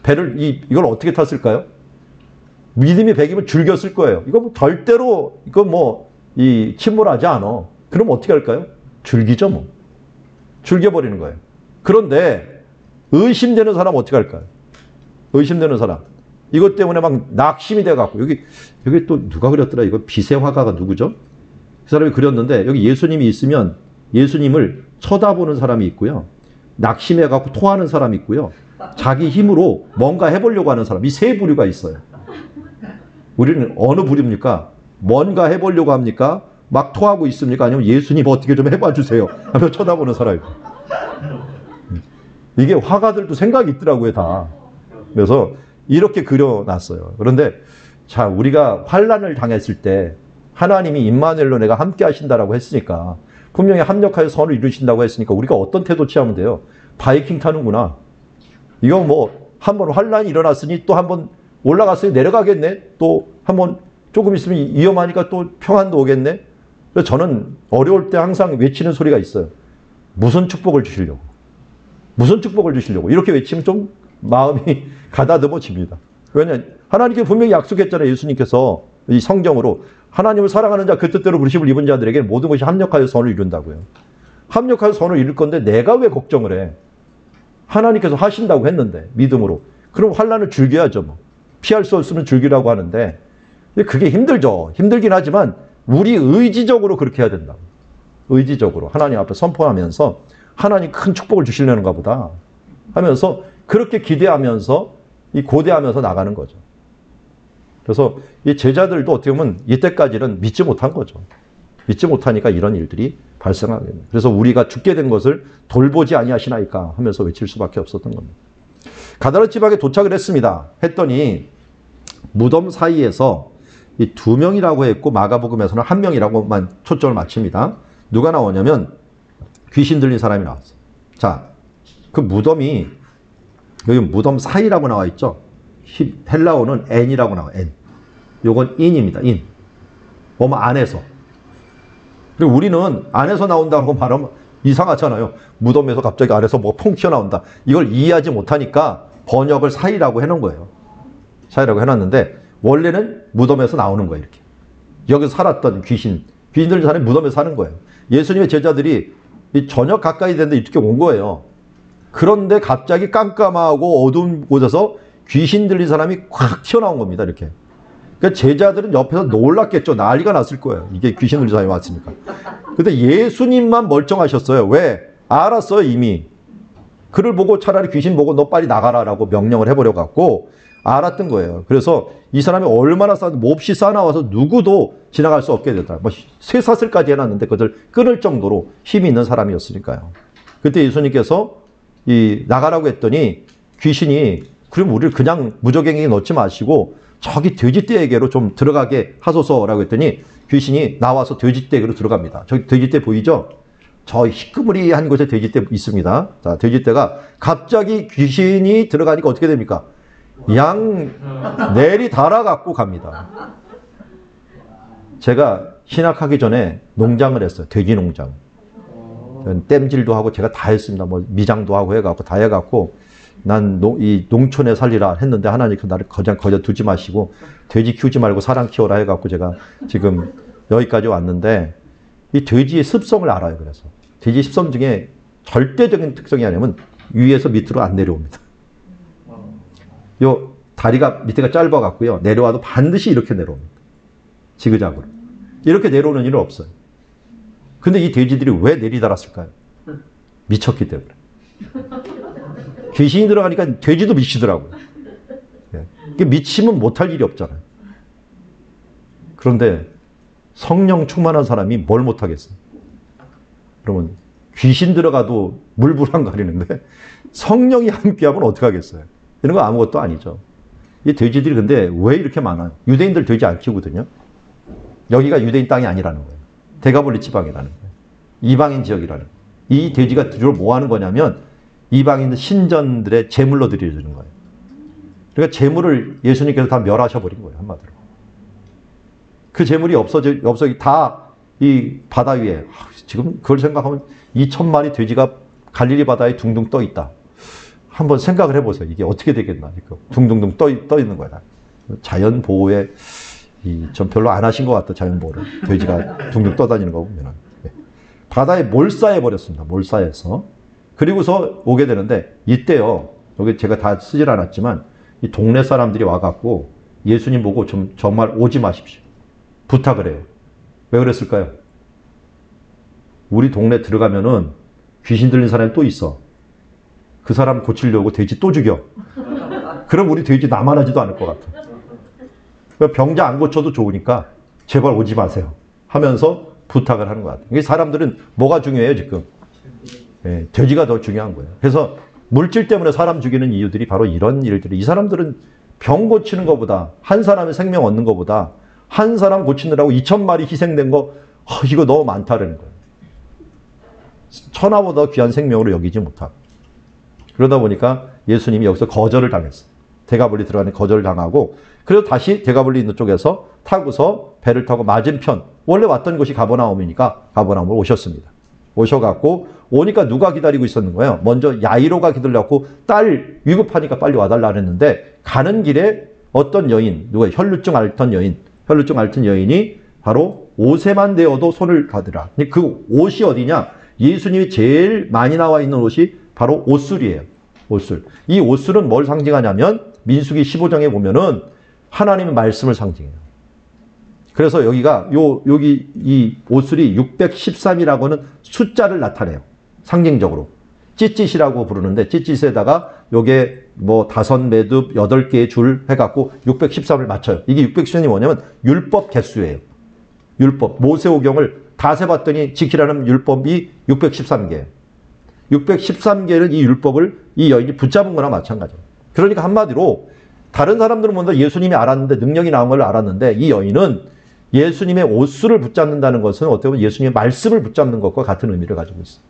배를 이걸 어떻게 탔을까요? 믿음이 100이면 즐겼을 거예요. 이거 뭐 절대로 침몰하지 않아. 그럼 어떻게 할까요? 즐기죠 뭐. 즐겨버리는 거예요. 그런데 의심되는 사람 어떻게 할까요? 의심되는 사람. 이것 때문에 막 낙심이 돼갖고, 여기 또 누가 그렸더라? 이거 빛의 화가가 누구죠? 그 사람이 그렸는데, 여기 예수님이 있으면 예수님을 쳐다보는 사람이 있고요. 낙심해갖고 토하는 사람이 있고요. 자기 힘으로 뭔가 해보려고 하는 사람. 이 세 부류가 있어요. 우리는 어느 부류입니까? 뭔가 해보려고 합니까? 막 토하고 있습니까? 아니면 예수님 어떻게 좀 해봐 주세요 하며 쳐다보는 사람이고. 이게 화가들도 생각이 있더라고요, 다. 그래서 이렇게 그려놨어요. 그런데 자, 우리가 환난을 당했을 때 하나님이 임마누엘로 내가 함께 하신다라고 했으니까, 분명히 합력하여 선을 이루신다고 했으니까 우리가 어떤 태도 취하면 돼요? 바이킹 타는구나. 이거 뭐 한번 환난이 일어났으니 또 한번 올라갔으니 내려가겠네. 또 한번 조금 있으면 위험하니까 또 평안도 오겠네. 그래서 저는 어려울 때 항상 외치는 소리가 있어요. 무슨 축복을 주시려고. 무슨 축복을 주시려고. 이렇게 외치면 좀 마음이 가다듬어집니다. 왜냐하면 하나님께 분명히 약속했잖아요. 예수님께서 이 성경으로 하나님을 사랑하는 자 그 뜻대로 부르심을 입은 자들에게 모든 것이 합력하여 선을 이룬다고요. 합력하여 선을 이룰 건데 내가 왜 걱정을 해? 하나님께서 하신다고 했는데 믿음으로. 그럼 환난을 즐겨야죠. 뭐. 피할 수 없으면 즐기라고 하는데 그게 힘들죠. 힘들긴 하지만 우리 의지적으로 그렇게 해야 된다. 의지적으로 하나님 앞에 선포하면서 하나님 큰 축복을 주시려는가 보다 하면서 그렇게 기대하면서 이 고대하면서 나가는 거죠. 그래서 이 제자들도 어떻게 보면 이때까지는 믿지 못한 거죠. 믿지 못하니까 이런 일들이 발생하게 됩니다. 그래서 우리가 죽게 된 것을 돌보지 아니하시나이까 하면서 외칠 수밖에 없었던 겁니다. 가다라 지방에 도착을 했습니다. 했더니 무덤 사이에서 이 2명이라고 했고 마가복음에서는 1명이라고만 초점을 맞춥니다. 누가 나오냐면 귀신 들린 사람이 나왔어요. 자, 그 무덤이 여기 무덤 사이라고 나와 있죠. 헬라어는 n이라고 나와요. n. 요건 in입니다. in. 뭐뭐 안에서. 그리고 우리는 안에서 나온다고 말하면 이상하잖아요. 무덤에서 갑자기 안에서 뭐 퐁 튀어나온다. 이걸 이해하지 못하니까 번역을 사이라고 해놓은 거예요. 사이라고 해놨는데 원래는 무덤에서 나오는 거예요. 이렇게. 여기서 살았던 귀신 들린 사람이 무덤에서 사는 거예요. 예수님의 제자들이 이 저녁 가까이 됐는데 이렇게 온 거예요. 그런데 갑자기 깜깜하고 어두운 곳에서 귀신 들린 사람이 콱 튀어나온 겁니다. 이렇게. 그러니까 제자들은 옆에서 놀랐겠죠. 난리가 났을 거예요. 이게 귀신 들린 사람이 왔으니까. 근데 예수님만 멀쩡하셨어요. 왜? 알았어요, 이미. 그를 보고 차라리 귀신 보고 너 빨리 나가라라고 명령을 해버려 갖고 알았던 거예요. 그래서 이 사람이 얼마나 몹시 싸나와서 누구도 지나갈 수 없게 됐다. 뭐 쇠사슬까지 해놨는데 그것을 끊을 정도로 힘이 있는 사람이었으니까요. 그때 예수님께서 나가라고 했더니 귀신이 그럼 우리를 그냥 무적행에 넣지 마시고 저기 돼지떼에게로 좀 들어가게 하소서라고 했더니 귀신이 나와서 돼지떼에게로 들어갑니다. 저기 돼지떼 보이죠? 저 희끄무리한 곳에 돼지떼 있습니다. 자, 돼지떼가 갑자기 귀신이 들어가니까 어떻게 됩니까? 양 내리 달아갖고 갑니다. 제가 신학하기 전에 농장을 했어요. 돼지 농장. 땜질도 하고 제가 다 했습니다. 뭐 미장도 하고 해갖고 다 해갖고 난 이 농촌에 살리라 했는데 하나님께서 나를 거저 두지 마시고 돼지 키우지 말고 사람 키워라 해갖고 제가 지금 여기까지 왔는데 이 돼지의 습성을 알아요. 그래서 돼지 습성 중에 절대적인 특성이 아니면 위에서 밑으로 안 내려옵니다. 요 다리가 밑에가 짧아갖고요. 내려와도 반드시 이렇게 내려옵니다. 지그작으로. 이렇게 내려오는 일은 없어요. 근데 이 돼지들이 왜 내리달았을까요? 미쳤기 때문에. 귀신이 들어가니까 돼지도 미치더라고요. 미치면 못할 일이 없잖아요. 그런데 성령 충만한 사람이 뭘 못하겠어요? 그러면 귀신 들어가도 물불안 가리는데 성령이 함께하면 어떻게 하겠어요? 이런 거 아무것도 아니죠. 이 돼지들이 근데 왜 이렇게 많아요? 유대인들 돼지 안 키우거든요. 여기가 유대인 땅이 아니라는 거예요. 데가볼리 지방이라는 거예요. 이방인 지역이라는 거예요. 이 돼지가 주로 뭐 하는 거냐면 이방인 신전들의 제물로 드려주는 거예요. 그러니까 제물을 예수님께서 다 멸하셔버린 거예요. 한마디로. 그 제물이 없어져 다 이 바다 위에 지금 그걸 생각하면 2천마리 돼지가 갈릴리 바다에 둥둥 떠 있다. 한번 생각을 해보세요. 이게 어떻게 되겠나. 둥둥둥 떠 있는 거야. 자연 보호에 전 별로 안 하신 것 같다. 자연 보호를. 돼지가 둥둥 떠다니는 거 보면. 바다에 몰사해 버렸습니다. 몰사해서. 그리고서 오게 되는데 이때요. 여기 제가 다 쓰질 않았지만 이 동네 사람들이 와갖고 예수님 보고 좀 정말 오지 마십시오. 부탁을 해요. 왜 그랬을까요? 우리 동네 들어가면은 귀신 들린 사람이 또 있어. 그 사람 고치려고 돼지 또 죽여. 그럼 우리 돼지 남아나지도 않을 것 같아. 병자 안 고쳐도 좋으니까 제발 오지 마세요. 하면서 부탁을 하는 것 같아요. 이게 사람들은 뭐가 중요해요, 지금? 네, 돼지가 더 중요한 거예요. 그래서 물질 때문에 사람 죽이는 이유들이 바로 이런 일들이, 이 사람들은 병 고치는 것보다, 한 사람의 생명 얻는 것보다 한 사람 고치느라고 2,000마리 희생된 거, 이거 너무 많다라는 거예요. 천하보다 귀한 생명으로 여기지 못하고. 그러다 보니까 예수님이 여기서 거절을 당했어요. 대가볼리 들어가는 거절을 당하고, 그래서 다시 대가볼리 있는 쪽에서 타고서 배를 타고 맞은편, 원래 왔던 곳이 가버나움이니까 가버나움으로 오셨습니다. 오셔갖고 오니까 누가 기다리고 있었는 거예요? 먼저 야이로가 기다려갖고 딸 위급하니까 빨리 와달라 그랬는데, 가는 길에 어떤 여인, 누가 혈루증 앓던 여인이 바로 옷에만 대어도 손을 가더라. 그 옷이 어디냐? 예수님이 제일 많이 나와 있는 옷이 바로 옷술이에요. 옷술. 이 옷술은 뭘 상징하냐면 민수기 15장에 보면은 하나님의 말씀을 상징해요. 그래서 여기가 여기 이 옷술이 613이라고는 숫자를 나타내요. 상징적으로. 찌릿이라고 부르는데, 찌릿에다가 요게 뭐 5매듭 8개의 줄 해갖고 613을 맞춰요. 이게 613이 뭐냐면 율법 개수예요. 율법. 모세오경을 다 세봤더니 지키라는 율법이 613개예요. 613개는 이 율법을 이 여인이 붙잡은 거나 마찬가지예요. 그러니까 한마디로 다른 사람들은 먼저 예수님이 알았는데, 능력이 나온 걸 알았는데, 이 여인은 예수님의 옷술을 붙잡는다는 것은 어떻게 보면 예수님의 말씀을 붙잡는 것과 같은 의미를 가지고 있어요.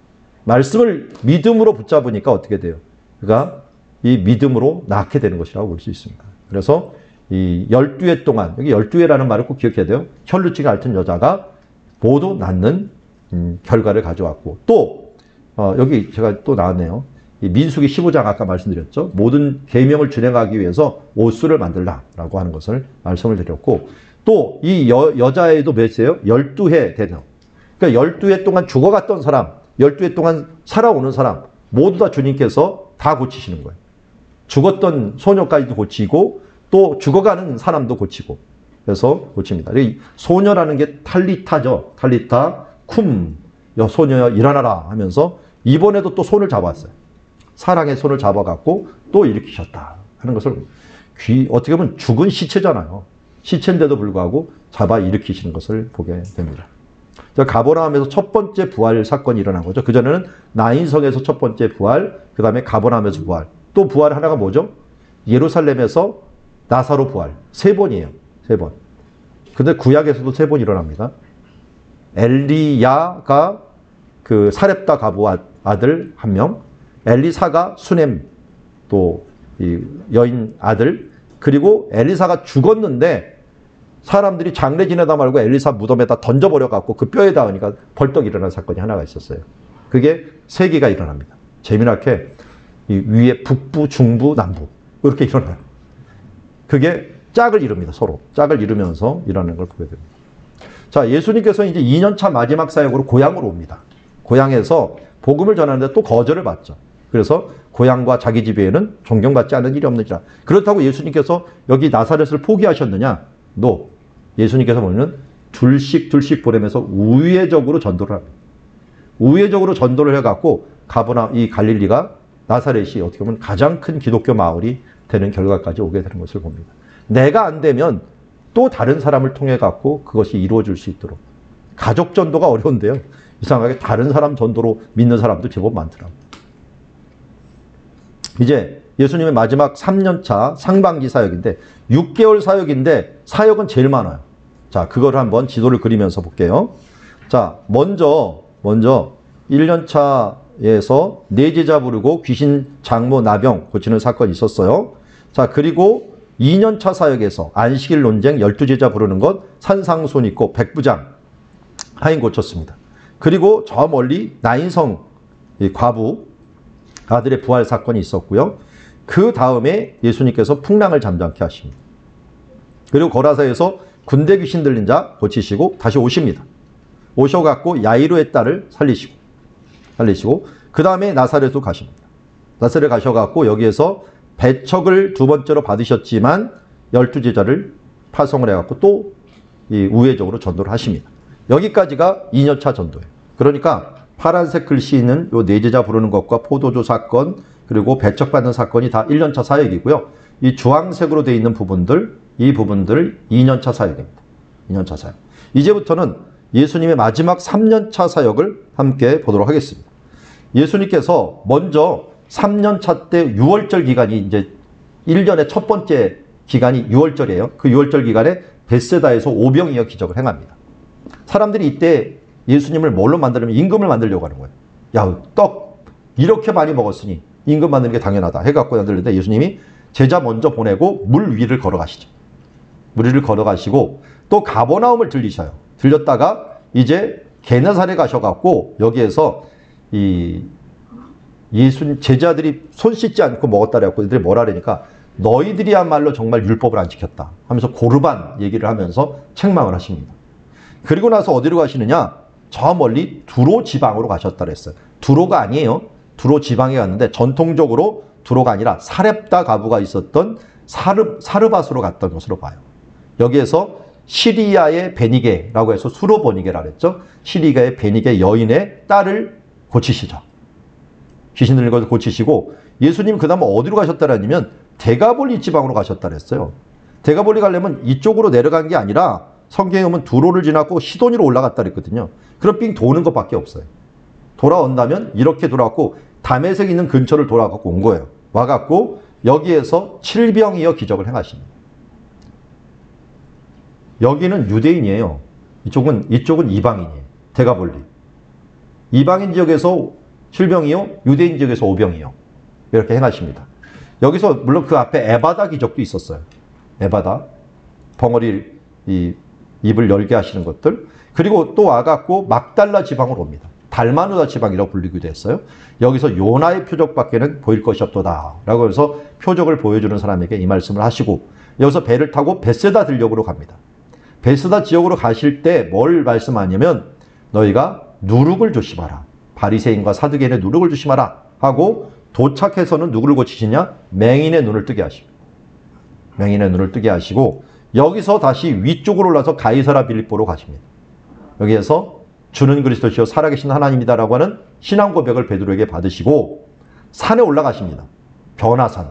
말씀을 믿음으로 붙잡으니까 어떻게 돼요? 그러니까 이 믿음으로 낳게 되는 것이라고 볼 수 있습니다. 그래서 이 12회 동안, 여기 12회라는 말을 꼭 기억해야 돼요. 혈루증이 앓던 여자가 모두 낫는 결과를 가져왔고, 또 여기 제가 또 나왔네요. 이 민수기 15장 아까 말씀드렸죠. 모든 계명을 준행하기 위해서 옷술을 만들라라고 하는 것을 말씀을 드렸고, 또 이 여자애도 몇이에요? 12해 되는. 그러니까 12해 동안 죽어갔던 사람, 12해 동안 살아오는 사람 모두 다 주님께서 다 고치시는 거예요. 죽었던 소녀까지도 고치고 또 죽어가는 사람도 고치고, 그래서 고칩니다. 이 소녀라는 게 탈리타죠. 탈리타 쿰, 소녀야 일어나라 하면서 이번에도 또 손을 잡았어요. 사랑의 손을 잡아갖고 또 일으키셨다 하는 것을, 어떻게 보면 죽은 시체잖아요. 시체인데도 불구하고 잡아 일으키시는 것을 보게 됩니다. 가버나움에서 첫 번째 부활 사건이 일어난 거죠. 그전에는 나인성에서 첫 번째 부활, 그 다음에 가버나움에서 부활, 또 부활 하나가 뭐죠? 예루살렘에서 나사로 부활. 3번이에요. 3번. 근데 구약에서도 3번 일어납니다. 엘리야가 그 사렙다 가부 아들 1명, 엘리사가 수넴 또 이 여인 아들, 그리고 엘리사가 죽었는데 사람들이 장례 지내다 말고 엘리사 무덤에다 던져버려갖고 그 뼈에 닿으니까 벌떡 일어난 사건이 하나가 있었어요. 그게 3개가 일어납니다. 재미나게 이 위에 북부, 중부, 남부 이렇게 일어나요. 그게 짝을 이룹니다. 서로 짝을 이루면서 일어나는 걸 보게 됩니다. 자, 예수님께서 이제 2년차 마지막 사역으로 고향으로 옵니다. 고향에서 복음을 전하는데 또 거절을 받죠. 그래서 고향과 자기 집에는 존경받지 않는 일이 없느니라. 그렇다고 예수님께서 여기 나사렛을 포기하셨느냐? No. 예수님께서 보면 둘씩 보내면서 우회적으로 전도를 합니다. 우회적으로 전도를 해갖고 이 갈릴리가, 나사렛이 어떻게 보면 가장 큰 기독교 마을이 되는 결과까지 오게 되는 것을 봅니다. 내가 안 되면 또 다른 사람을 통해 갖고 그것이 이루어질 수 있도록. 가족 전도가 어려운데요. 이상하게 다른 사람 전도로 믿는 사람도 제법 많더라고요. 이제 예수님의 마지막 3년차 상반기 사역인데 6개월 사역인데 사역은 제일 많아요. 자, 그걸 한번 지도를 그리면서 볼게요. 자, 먼저 1년차에서 4제자 부르고 귀신 장모 나병 고치는 사건이 있었어요. 자, 그리고 2년차 사역에서 안식일 논쟁 12제자 부르는 것, 산상손 있고 백부장 하인 고쳤습니다. 그리고 저 멀리 나인성 과부 아들의 부활 사건이 있었고요. 그 다음에 예수님께서 풍랑을 잠잠케 하십니다. 그리고 거라사에서 군대 귀신 들린 자 고치시고 다시 오십니다. 오셔갖고 야이로의 딸을 살리시고 그 다음에 나사렛으로 가십니다. 나사렛 가셔갖고 여기에서 배척을 두 번째로 받으셨지만 12제자를 파송을 해갖고 또 이 우회적으로 전도를 하십니다. 여기까지가 2년차 전도예요. 그러니까 파란색 글씨 있는 요 네 제자 부르는 것과 포도주 사건 그리고 배척받는 사건이 다 1년차 사역이고요. 이 주황색으로 되어 있는 부분들, 이 부분들 2년차 사역입니다. 2년차 사역. 이제부터는 예수님의 마지막 3년차 사역을 함께 보도록 하겠습니다. 예수님께서 먼저 3년차 때 6월절 기간이 이제 1년의 첫 번째 기간이 6월절이에요. 그 6월절 기간에 벳세다에서 오병이어 기적을 행합니다. 사람들이 이때 예수님을 뭘로 만들려면 임금을 만들려고 하는 거예요. 야, 떡 이렇게 많이 먹었으니 임금 만드는 게 당연하다 해갖고 만들는데 예수님이 제자 먼저 보내고 물 위를 걸어가시죠. 물 위를 걸어가시고 또 가버나움을 들리셔요. 들렸다가 이제 게네사렛 가셔갖고 여기에서 이 예수님 제자들이 손 씻지 않고 먹었다 그래갖고 이들이 뭐라 그러니까 너희들이야말로 정말 율법을 안 지켰다 하면서 고르반 얘기를 하면서 책망을 하십니다. 그리고 나서 어디로 가시느냐? 저 멀리 두로 지방으로 가셨다 그랬어요. 두로가 아니에요. 두로 지방에 갔는데 전통적으로 두로가 아니라 사렙다 가부가 있었던 사르밧으로 갔던 것으로 봐요. 여기에서 시리아의 베니게라고 해서 수로버니게라 그랬죠. 시리아의 베니게 여인의 딸을 고치시죠. 귀신 들린 것을 고치시고 예수님 그 다음 어디로 가셨다라면 데가볼리 지방으로 가셨다 그랬어요. 데가볼리 가려면 이쪽으로 내려간 게 아니라 성경에 보면 두로를 지나고 시도니로 올라갔다 그랬거든요. 그럼 삥 도는 것밖에 없어요. 돌아온다면 이렇게 돌아왔고 다메섹 있는 근처를 돌아가고 온 거예요. 와갖고 여기에서 칠병이어 기적을 행하십니다. 여기는 유대인이에요. 이쪽은 이방인이에요. 데가볼리. 이방인 지역에서 칠병이요, 유대인 지역에서 오병이요. 이렇게 행하십니다. 여기서 물론 그 앞에 에바다 기적도 있었어요. 에바다. 벙어리 입을 열게 하시는 것들. 그리고 또 와갖고 막달라 지방으로 옵니다. 달마누다 지방이라고 불리기도 했어요. 여기서 요나의 표적밖에는 보일 것이 없도다 라고 해서 표적을 보여주는 사람에게 이 말씀을 하시고 여기서 배를 타고 벳세다 들녘으로 갑니다. 벳세다 지역으로 가실 때 뭘 말씀하냐면 너희가 누룩을 조심하라. 바리새인과 사두개인의 누룩을 조심하라 하고 도착해서는 누구를 고치시냐? 맹인의 눈을 뜨게 하십니다. 맹인의 눈을 뜨게 하시고 여기서 다시 위쪽으로 올라서 가이사라 빌립보로 가십니다. 여기에서 주는 그리스도시요 살아계신 하나님이다라고 하는 신앙 고백을 베드로에게 받으시고 산에 올라가십니다. 변화산.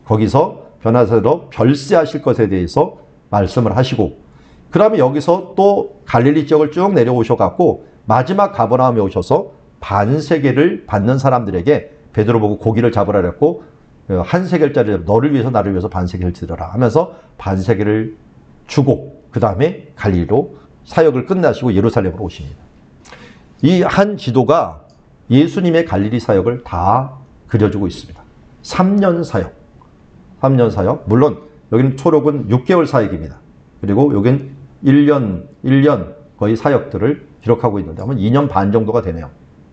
거기서 변화산으로 별세하실 것에 대해서 말씀을 하시고 그 다음에 여기서 또 갈릴리 지역을 쭉 내려오셔갖고 마지막 가버나움에 오셔서 반세계를 받는 사람들에게 베드로 보고 고기를 잡으라 그랬고 한 세겔짜리 너를 위해서 나를 위해서 반세겔을 드려라 하면서 반세겔을 주고 그 다음에 갈릴리로 사역을 끝나시고 예루살렘으로 오십니다. 이 한 지도가 예수님의 갈릴리 사역을 다 그려주고 있습니다. 3년 사역. 3년 사역. 물론 여기는 초록은 6개월 사역입니다. 그리고 여기는 1년 거의 사역들을 기록하고 있는데 아마 2년 반 정도가 되네요.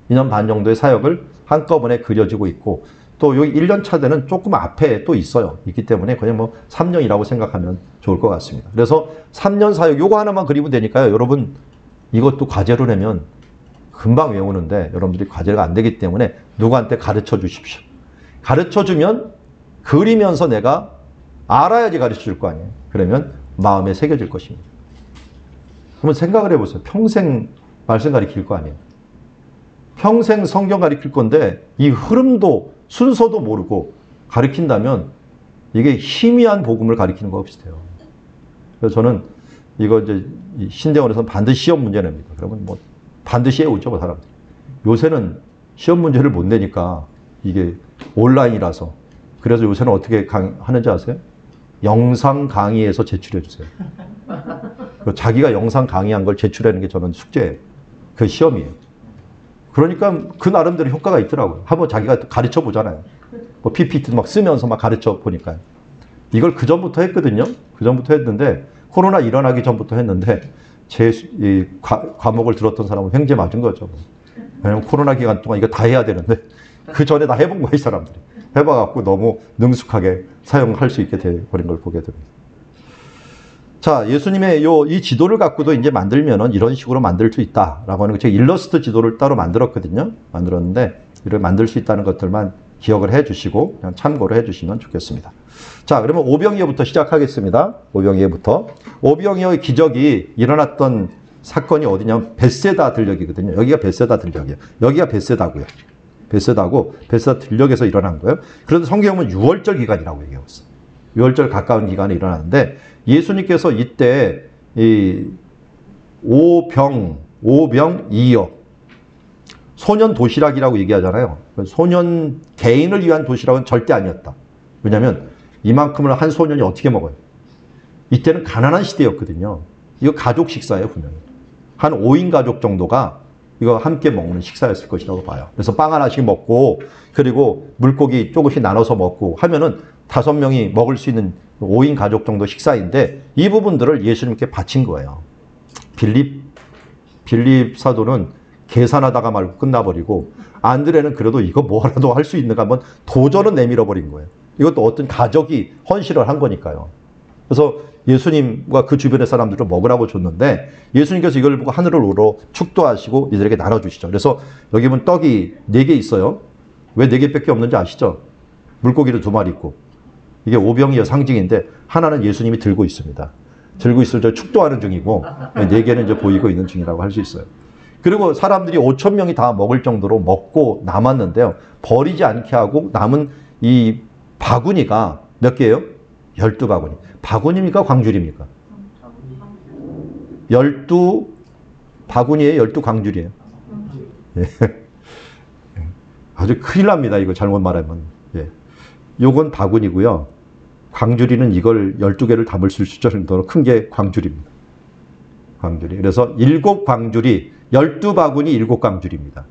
2년 반 정도의 사역을 한꺼번에 그려지고 있고 또 여기 1년 차대는 조금 앞에 또 있어요. 있기 때문에 그냥 뭐 3년이라고 생각하면 좋을 것 같습니다. 그래서 3년 사역 요거 하나만 그리면 되니까요. 여러분 이것도 과제로 내면 금방 외우는데 여러분들이 과제가 안 되기 때문에 누구한테 가르쳐 주십시오. 가르쳐 주면 그리면서 내가 알아야지 가르쳐 줄 거 아니에요. 그러면 마음에 새겨질 것입니다. 한번 생각을 해보세요. 평생 말씀 가르칠 거 아니에요. 평생 성경 가르칠 건데 이 흐름도 순서도 모르고 가르친다면 이게 희미한 복음을 가르치는 거와 비슷해요. 그래서 저는 이거 이제 신대원에서는 반드시 시험 문제 냅니다. 그러면 뭐 반드시 해오죠, 사람들이. 요새는 시험 문제를 못 내니까 이게 온라인이라서. 그래서 요새는 어떻게 하는지 아세요? 영상 강의에서 제출해 주세요. 자기가 영상 강의한 걸 제출하는 게 저는 숙제예요. 그 시험이에요. 그러니까 그 나름대로 효과가 있더라고요. 한번 자기가 가르쳐 보잖아요. 뭐 PPT 막 쓰면서 막 가르쳐 보니까요. 이걸 그 전부터 했거든요. 그 전부터 했는데 코로나 일어나기 전부터 했는데 제 과목을 들었던 사람은 횡재 맞은 거죠. 왜냐면 코로나 기간 동안 이거 다 해야 되는데 그 전에 다 해본 거예요, 이 사람들이. 해봐갖고 너무 능숙하게 사용할 수 있게 돼버린 걸 보게 됩니다. 자, 예수님의 이 지도를 갖고도 이제 만들면은 이런 식으로 만들 수 있다라고 하는 거 제가 일러스트 지도를 따로 만들었거든요. 만들었는데 이를 만들 수 있다는 것들만 기억을 해 주시고 그냥 참고를 해 주시면 좋겠습니다. 자, 그러면 오병이어부터 시작하겠습니다. 오병이어부터. 오병이어의 기적이 일어났던 사건이 어디냐면 벳세다 들녘이거든요. 여기가 벳세다 들녘이에요. 여기가 벳세다고요. 벳세다고 벳세다 들녘에서 일어난 거예요. 그런데 성경은 6월절 기간이라고 얘기하고 있어요. 6월절 가까운 기간에 일어나는데 예수님께서 이때 이 오병이어 소년 도시락이라고 얘기하잖아요. 소년 개인을 위한 도시락은 절대 아니었다. 왜냐하면 이만큼을 한 소년이 어떻게 먹어요? 이때는 가난한 시대였거든요. 이거 가족 식사예요, 분명히. 한 5인 가족 정도가 이거 함께 먹는 식사였을 것이라고 봐요. 그래서 빵 하나씩 먹고 그리고 물고기 조금씩 나눠서 먹고 하면은 5명이 먹을 수 있는 5인 가족 정도 식사인데 이 부분들을 예수님께 바친 거예요. 빌립 사도는 계산하다가 말고 끝나버리고 안드레는 그래도 이거 뭐라도 할 수 있는가 한번 도전은 내밀어 버린 거예요. 이것도 어떤 가족이 헌신을 한 거니까요. 그래서 예수님과 그 주변의 사람들을 먹으라고 줬는데 예수님께서 이걸 보고 하늘을 우러 축도하시고 이들에게 나눠주시죠. 그래서 여기 보면 떡이 4개 있어요. 왜 4개밖에 없는지 아시죠? 물고기도 2마리 있고 이게 오병이어 상징인데 하나는 예수님이 들고 있습니다. 들고 있을 때 축도하는 중이고 4개는 이제 보이고 있는 중이라고 할 수 있어요. 그리고 사람들이 5,000명이 다 먹을 정도로 먹고 남았는데요. 버리지 않게 하고 남은 이 바구니가 몇 개예요? 12바구니. 바구니입니까? 광줄입니까? 12바구니에 12광줄이에요. 예. 아주 큰일 납니다. 이거 잘못 말하면. 예. 요건 바구니고요. 광줄이는 이걸 12개를 담을 수 있을 정도로 큰 게 광줄입니다. 광줄이. 그래서 7광줄이 12바구니 7광줄입니다.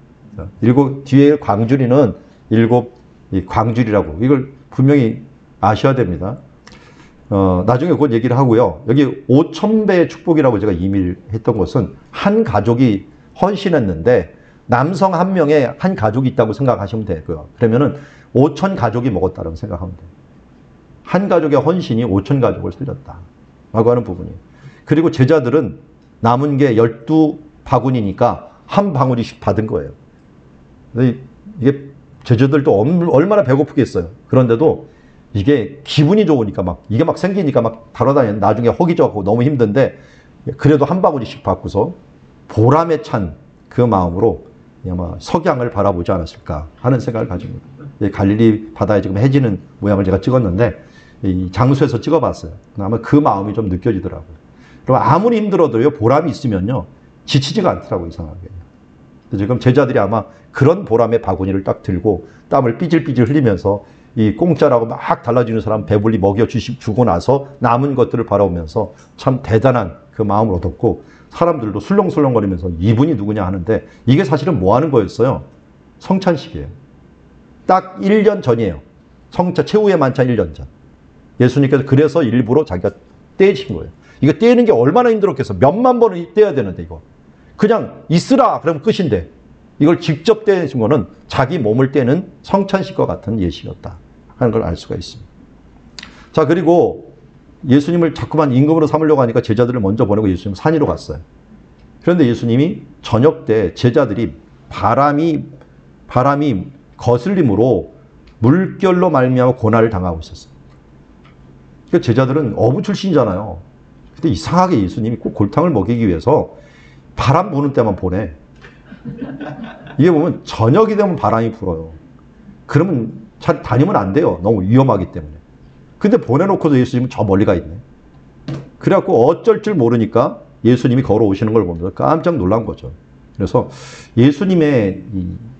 뒤에 광줄이는 7광줄이라고. 이걸 분명히 아셔야 됩니다. 나중에 곧 얘기를 하고요. 여기 5,000배의 축복이라고 제가 이미 했던 것은 한 가족이 헌신했는데 남성 한 명에 한 가족이 있다고 생각하시면 되고요. 그러면은 5,000 가족이 먹었다고 생각하면 돼요. 한 가족의 헌신이 5,000 가족을 살렸다. 라고 하는 부분이에요. 그리고 제자들은 남은 게 12바구니니까 한 방울이씩 받은 거예요. 이게 제자들도 얼마나 배고프겠어요. 그런데도 이게 기분이 좋으니까 이게 막 생기니까 막 다뤄다니는 나중에 허기져갖고 너무 힘든데 그래도 한 바구니씩 받고서 보람에 찬 그 마음으로 아마 석양을 바라보지 않았을까 하는 생각을 가집니다. 갈릴리 바다에 지금 해지는 모양을 제가 찍었는데 이 장소에서 찍어봤어요. 아마 그 마음이 좀 느껴지더라고요. 그럼 아무리 힘들어도요, 보람이 있으면요, 지치지가 않더라고요, 이상하게. 지금 제자들이 아마 그런 보람의 바구니를 딱 들고 땀을 삐질삐질 흘리면서 이 공짜라고 막 달라지는 사람 배불리 먹여주고 나서 남은 것들을 바라보면서 참 대단한 그 마음을 얻었고 사람들도 술렁술렁거리면서 이분이 누구냐 하는데 이게 사실은 뭐 하는 거였어요? 성찬식이에요. 딱 1년 전이에요. 최후의 만찬 1년 전. 예수님께서 그래서 일부러 자기가 떼신 거예요. 이거 떼는 게 얼마나 힘들었겠어. 몇만 번을 떼야 되는데 이거. 그냥 있으라 그러면 끝인데 이걸 직접 떼신 거는 자기 몸을 떼는 성찬식과 같은 예식이었다 하는 걸 알 수가 있습니다. 자, 그리고 예수님을 자꾸만 임금으로 삼으려고 하니까 제자들을 먼저 보내고 예수님 산 위로 갔어요. 그런데 예수님이 저녁 때 제자들이 바람이 거슬림으로 물결로 말미암아 고난을 당하고 있었어요. 그러니까 제자들은 어부 출신이잖아요. 근데 이상하게 예수님이 꼭 골탕을 먹이기 위해서 바람 부는 때만 보내. 이게 보면 저녁이 되면 바람이 불어요. 그러면 잘 다니면 안 돼요. 너무 위험하기 때문에. 근데 보내놓고도 예수님은 저 멀리 가 있네. 그래갖고 어쩔 줄 모르니까 예수님이 걸어오시는 걸 보면서 깜짝 놀란 거죠. 그래서 예수님의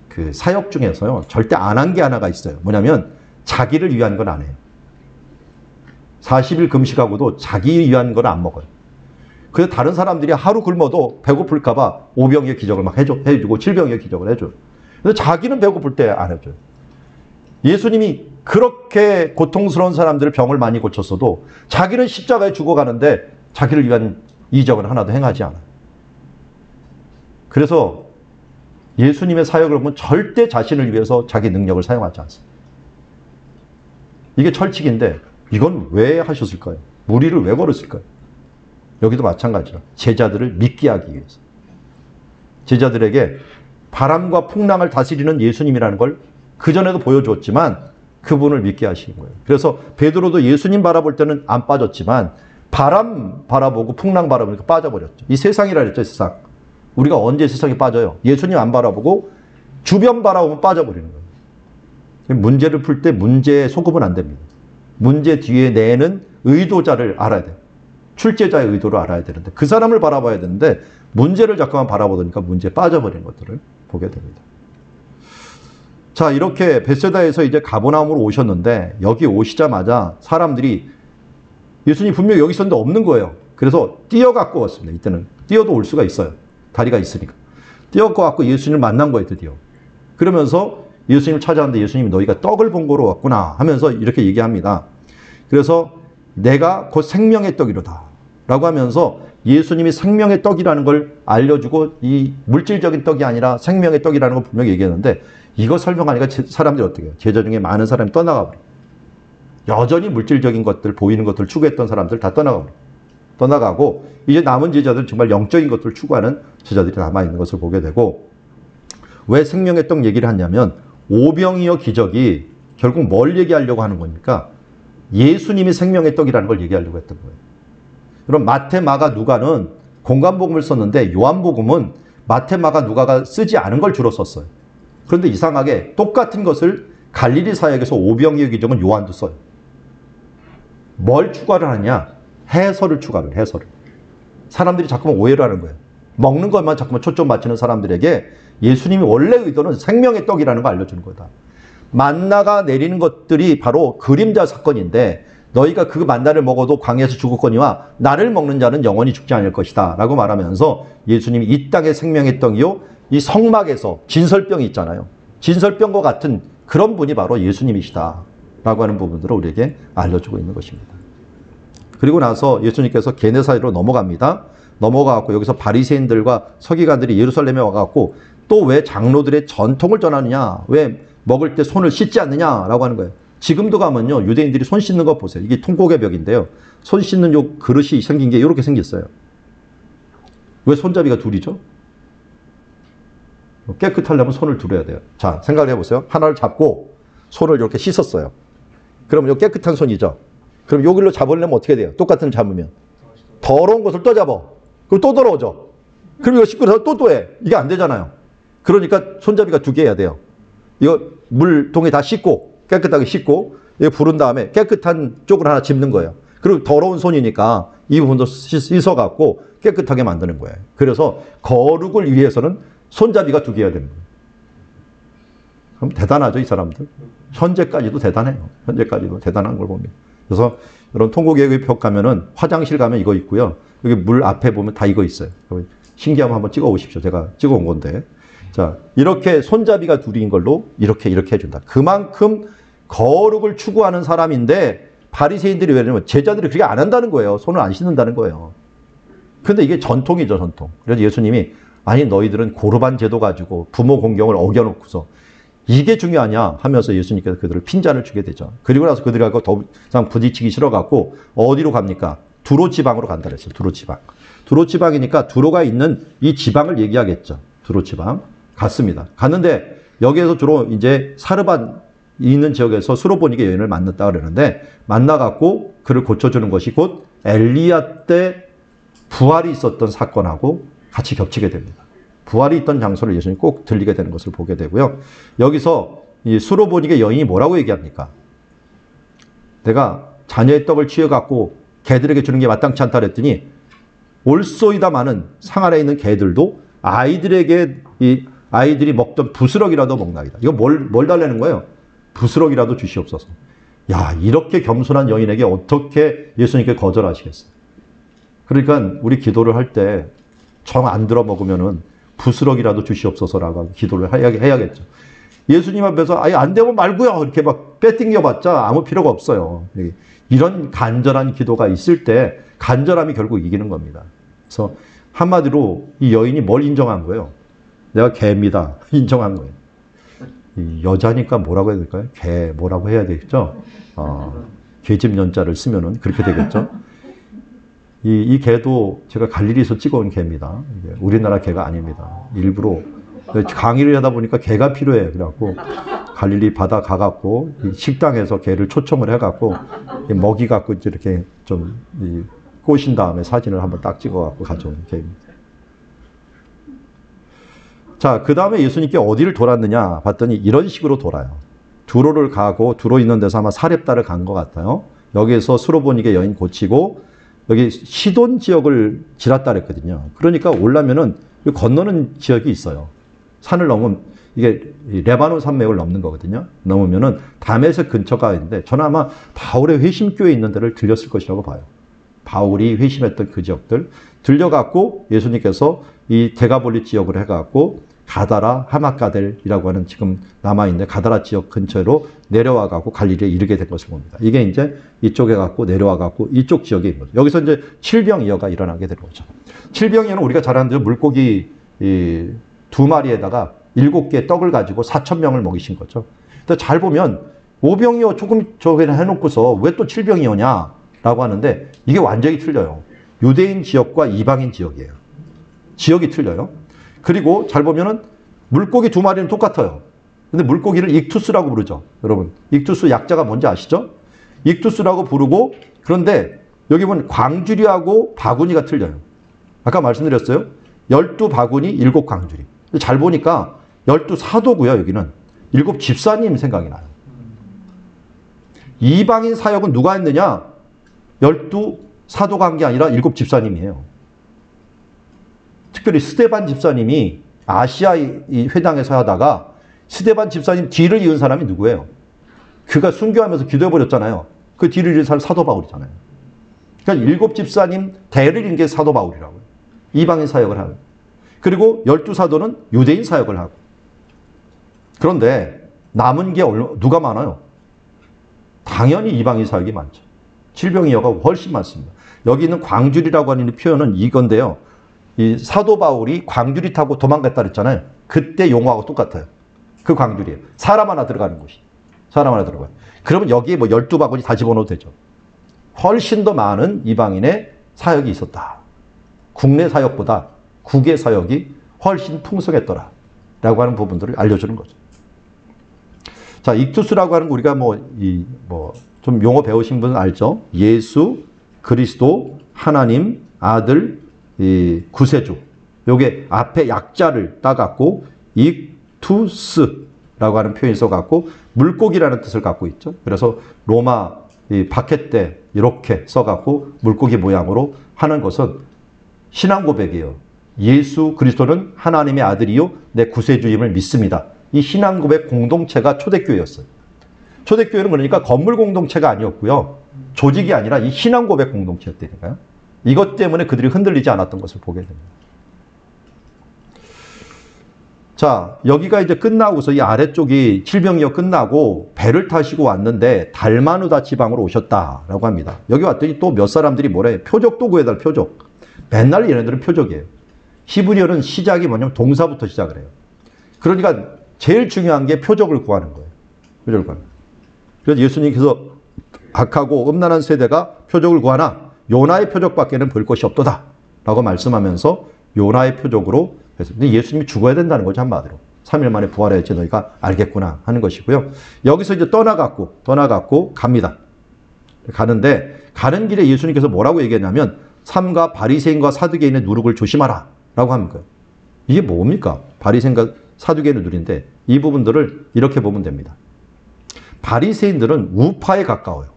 그 사역 중에서요, 절대 안 한 게 하나가 있어요. 뭐냐면 자기를 위한 건 안 해요. 40일 금식하고도 자기 위한 건 안 먹어요. 그래서 다른 사람들이 하루 굶어도 배고플까봐 5병의 기적을 막 해주고 7병의 기적을 해줘요. 그래서 자기는 배고플 때 안 해줘요. 예수님이 그렇게 고통스러운 사람들을 병을 많이 고쳤어도 자기는 십자가에 죽어가는데 자기를 위한 이적은 하나도 행하지 않아요. 그래서 예수님의 사역을 보면 절대 자신을 위해서 자기 능력을 사용하지 않습니다. 이게 철칙인데 이건 왜 하셨을까요? 무리를 왜 걸었을까요? 여기도 마찬가지죠. 제자들을 믿게 하기 위해서. 제자들에게 바람과 풍랑을 다스리는 예수님이라는 걸 그전에도 보여줬지만 그분을 믿게 하시는 거예요. 그래서 베드로도 예수님 바라볼 때는 안 빠졌지만 바람 바라보고 풍랑 바라보니까 빠져버렸죠. 이 세상이라 그랬죠, 세상. 우리가 언제 세상에 빠져요? 예수님 안 바라보고 주변 바라보면 빠져버리는 거예요. 문제를 풀 때 문제에 속으면 안 됩니다. 문제 뒤에 내는 의도자를 알아야 돼요. 출제자의 의도를 알아야 되는데 그 사람을 바라봐야 되는데 문제를 자꾸만 바라보니까 문제에 빠져버리는 것들을 보게 됩니다. 자, 이렇게 벳세다에서 이제 가버나움으로 오셨는데 여기 오시자마자 사람들이 예수님 분명히 여기 있었는데 없는 거예요. 그래서 뛰어갖고 왔습니다. 이때는 뛰어도 올 수가 있어요. 다리가 있으니까. 뛰어갖고 예수님을 만난 거예요, 드디어. 그러면서 예수님을 찾아왔는데 예수님이 너희가 떡을 본 거로 왔구나 하면서 이렇게 얘기합니다. 그래서 내가 곧 생명의 떡이로다 라고 하면서 예수님이 생명의 떡이라는 걸 알려주고 이 물질적인 떡이 아니라 생명의 떡이라는 걸 분명히 얘기했는데 이거 설명하니까 사람들이 어떻게 해요? 제자 중에 많은 사람이 떠나가 버려요. 여전히 물질적인 것들, 보이는 것들을 추구했던 사람들 다 떠나가 버려요. 떠나가고 이제 남은 제자들 정말 영적인 것들을 추구하는 제자들이 남아있는 것을 보게 되고 왜 생명의 떡 얘기를 하냐면 오병이어 기적이 결국 뭘 얘기하려고 하는 겁니까? 예수님이 생명의 떡이라는 걸 얘기하려고 했던 거예요. 그럼 마태, 마가, 누가는 공관복음을 썼는데 요한복음은 마태, 마가, 누가가 쓰지 않은 걸 주로 썼어요. 그런데 이상하게 똑같은 것을 갈릴리 사역에서 오병이어 기적은 요한도 써요. 뭘 추가를 하냐? 해설을 추가를 해요. 해설을. 사람들이 자꾸만 오해를 하는 거예요. 먹는 것만 자꾸만 초점 맞추는 사람들에게 예수님이 원래 의도는 생명의 떡이라는 걸 알려주는 거다. 만나가 내리는 것들이 바로 그림자 사건인데 너희가 그 만나를 먹어도 광야에서 죽었거니와 나를 먹는 자는 영원히 죽지 않을 것이다 라고 말하면서 예수님이 이 땅의 생명의 떡이요 이 성막에서 진설병이 있잖아요. 진설병과 같은 그런 분이 바로 예수님이시다 라고 하는 부분들을 우리에게 알려주고 있는 것입니다. 그리고 나서 예수님께서 게네사렛으로 넘어갑니다. 넘어가고 여기서 바리새인들과 서기관들이 예루살렘에 와갖고 또 왜 장로들의 전통을 전하느냐, 왜 먹을 때 손을 씻지 않느냐라고 하는 거예요. 지금도 가면요 유대인들이 손 씻는 거 보세요. 이게 통곡의 벽인데요. 손 씻는 요 그릇이 생긴 게 이렇게 생겼어요. 왜 손잡이가 둘이죠? 깨끗하려면 손을 둘어야 돼요. 자, 생각을 해보세요. 하나를 잡고 손을 이렇게 씻었어요. 그러면 요 깨끗한 손이죠. 그럼 여기로 잡으려면 어떻게 돼요? 똑같은 잡으면 더러운 것을 또 잡아. 그럼 또 더러워져. 그럼 이거 씻고 나서 또 해. 이게 안 되잖아요. 그러니까 손잡이가 두 개 해야 돼요. 이거 물통에 다 씻고 깨끗하게 씻고 이거 부른 다음에 깨끗한 쪽을 하나 짚는 거예요. 그리고 더러운 손이니까 이 부분도 씻어갖고 깨끗하게 만드는 거예요. 그래서 거룩을 위해서는 손잡이가 두 개 해야 됩니다. 그럼 대단하죠, 이 사람들. 현재까지도 대단해요. 현재까지도 대단한 걸 봅니다. 그래서 여러분 통곡의 벽 가면은 화장실 가면 이거 있고요. 여기 물 앞에 보면 다 이거 있어요. 신기하면 한번 찍어 오십시오. 제가 찍어 온 건데. 자, 이렇게 손잡이가 둘인 걸로 이렇게 해준다. 그만큼 거룩을 추구하는 사람인데 바리새인들이 왜냐면 제자들이 그렇게 안 한다는 거예요. 손을 안 씻는다는 거예요. 근데 이게 전통이죠, 전통. 그래서 예수님이 아니 너희들은 고르반 제도 가지고 부모 공경을 어겨놓고서 이게 중요하냐 하면서 예수님께서 그들을 핀잔을 주게 되죠. 그리고 나서 그들하고 더 이상 부딪히기 싫어갖고 어디로 갑니까? 두로 지방으로 간다 그랬어요. 두로 지방. 두로 지방이니까 두로가 있는 이 지방을 얘기하겠죠. 두로 지방. 갔습니다. 갔는데 여기에서 주로 이제 사르반 있는 지역에서 수로보니게 여인을 만났다 그러는데 만나갖고 그를 고쳐주는 것이 곧 엘리야 때 부활이 있었던 사건하고 같이 겹치게 됩니다. 부활이 있던 장소를 예수님이 꼭 들리게 되는 것을 보게 되고요. 여기서 이 수로보니게 여인이 뭐라고 얘기합니까? 내가 자녀의 떡을 취해갖고 개들에게 주는 게 마땅치 않다 그랬더니 올소이다마는 상 안에 있는 개들도 아이들이 먹던 부스럭이라도 먹나이다. 이거 뭘 달라는 거예요? 부스럭이라도 주시옵소서. 야, 이렇게 겸손한 여인에게 어떻게 예수님께 거절하시겠어요? 그러니까 우리 기도를 할 때 정 안 들어 먹으면은 부스럭이라도 주시옵소서라고 기도를 해야겠죠. 예수님 앞에서 아예 안 되면 말고요. 이렇게 막 빼띵겨봤자 아무 필요가 없어요. 이런 간절한 기도가 있을 때 간절함이 결국 이기는 겁니다. 그래서 한마디로 이 여인이 뭘 인정한 거예요? 내가 개입니다. 인정한 거예요. 이 여자니까 뭐라고 해야 될까요? 개 뭐라고 해야 되겠죠? 개집 연자를 쓰면은 그렇게 되겠죠? 이 개도 제가 갈릴리에서 찍어온 개입니다. 이게 우리나라 개가 아닙니다. 일부러 강의를 하다 보니까 개가 필요해. 그래갖고 갈릴리 바다 가갖고 식당에서 개를 초청을 해갖고 먹이갖고 이렇게 좀 꼬신 다음에 사진을 한번 딱 찍어갖고 가져온 개입니다. 자, 그 다음에 예수님께 어디를 돌았느냐 봤더니 이런 식으로 돌아요. 두로를 가고 두로 있는 데서 아마 사렙다를 간 것 같아요. 여기에서 수로보니게 여인 고치고 여기 시돈 지역을 지났다 그랬거든요. 그러니까 올라면은 건너는 지역이 있어요. 산을 넘으면 이게 레바논 산맥을 넘는 거거든요. 넘으면은 다메섹 근처가 있는데 저는 아마 바울의 회심교회 있는 데를 들렸을 것이라고 봐요. 바울이 회심했던 그 지역들 들려갖고 예수님께서 이 데가볼리 지역을 해갖고 가다라 하마가델이라고 하는 지금 남아있는 가다라 지역 근처로 내려와갖고 갈릴리에 이르게 된 것을 봅니다. 이게 이제 이쪽에 갖고 내려와갖고 이쪽 지역에 있는 거죠. 여기서 이제 칠병이어가 일어나게 되는 거죠. 칠병이어는 우리가 잘 아는 대로 물고기 2마리에다가 7개의 떡을 가지고 4,000명을 먹이신 거죠. 근데 잘 보면 오병이어 조금 저기 해놓고서 왜 또 칠병이어냐라고 하는데 이게 완전히 틀려요. 유대인 지역과 이방인 지역이에요. 지역이 틀려요. 그리고 잘 보면은 물고기 2마리는 똑같아요. 근데 물고기를 익투스라고 부르죠. 여러분, 익투스 약자가 뭔지 아시죠? 익투스라고 부르고 그런데 여기 보면 광주리하고 바구니가 틀려요. 아까 말씀드렸어요. 12바구니, 7광주리. 잘 보니까 12사도고요. 여기는 7 집사님 생각이 나요. 이방인 사역은 누가 했느냐? 12사도가 한 게 아니라 7 집사님이에요. 특별히 스데반 집사님이 아시아 회당에서 하다가 스데반 집사님 뒤를 이은 사람이 누구예요? 그가 순교하면서 기도해버렸잖아요. 그 뒤를 이은 사람이 사도 바울이잖아요. 그러니까 7 집사님 대를 이은 게 사도 바울이라고요. 이방인 사역을 하고. 그리고 12사도는 유대인 사역을 하고. 그런데 남은 게 누가 많아요? 당연히 이방인 사역이 많죠. 칠병이어가 훨씬 많습니다. 여기 있는 광주리라고 하는 표현은 이건데요. 이 사도 바울이 광주리 타고 도망갔다 그랬잖아요. 그때 용어하고 똑같아요. 그 광주리에 사람 하나 들어가는 곳이. 사람 하나 들어가요. 그러면 여기에 뭐 12바구니 다 집어넣어도 되죠. 훨씬 더 많은 이방인의 사역이 있었다. 국내 사역보다 국외 사역이 훨씬 풍성했더라. 라고 하는 부분들을 알려주는 거죠. 자, 익투스라고 하는 거 우리가 좀 용어 배우신 분은 알죠? 예수, 그리스도, 하나님, 아들, 구세주. 요게 앞에 약자를 따갖고 익투스라고 하는 표현이 써갖고 물고기라는 뜻을 갖고 있죠. 그래서 로마 바켓 때 이렇게 써갖고 물고기 모양으로 하는 것은 신앙 고백이에요. 예수 그리스도는 하나님의 아들이요 내 구세주임을 믿습니다. 이 신앙 고백 공동체가 초대교회였어요. 초대교회는 그러니까 건물 공동체가 아니었고요. 조직이 아니라 이 신앙 고백 공동체였다니까요. 이것 때문에 그들이 흔들리지 않았던 것을 보게 됩니다. 자, 여기가 이제 끝나고서 이 아래쪽이 칠병이어 끝나고 배를 타시고 왔는데 달마누다 지방으로 오셨다라고 합니다. 여기 왔더니 또 몇 사람들이 뭐래? 표적도 구해달 표적. 맨날 얘네들은 표적이에요. 히브리어는 시작이 뭐냐면 동사부터 시작을 해요. 그러니까 제일 중요한 게 표적을 구하는 거예요. 표적을 구하는 거예요. 그래서 예수님께서 악하고 음란한 세대가 표적을 구하나 요나의 표적밖에는 볼 것이 없도다 라고 말씀하면서 요나의 표적으로 해서 근데 예수님이 죽어야 된다는 거죠. 한마디로 3일 만에 부활했지 너희가 알겠구나 하는 것이고요. 여기서 이제 떠나갖고 갑니다. 가는데 가는 길에 예수님께서 뭐라고 얘기했냐면 삼가 바리새인과 사두개인의 누룩을 조심하라 라고 하는 거예요. 이게 뭡니까? 바리새인과 사두개인의 누룩인데 이 부분들을 이렇게 보면 됩니다. 바리새인들은 우파에 가까워요.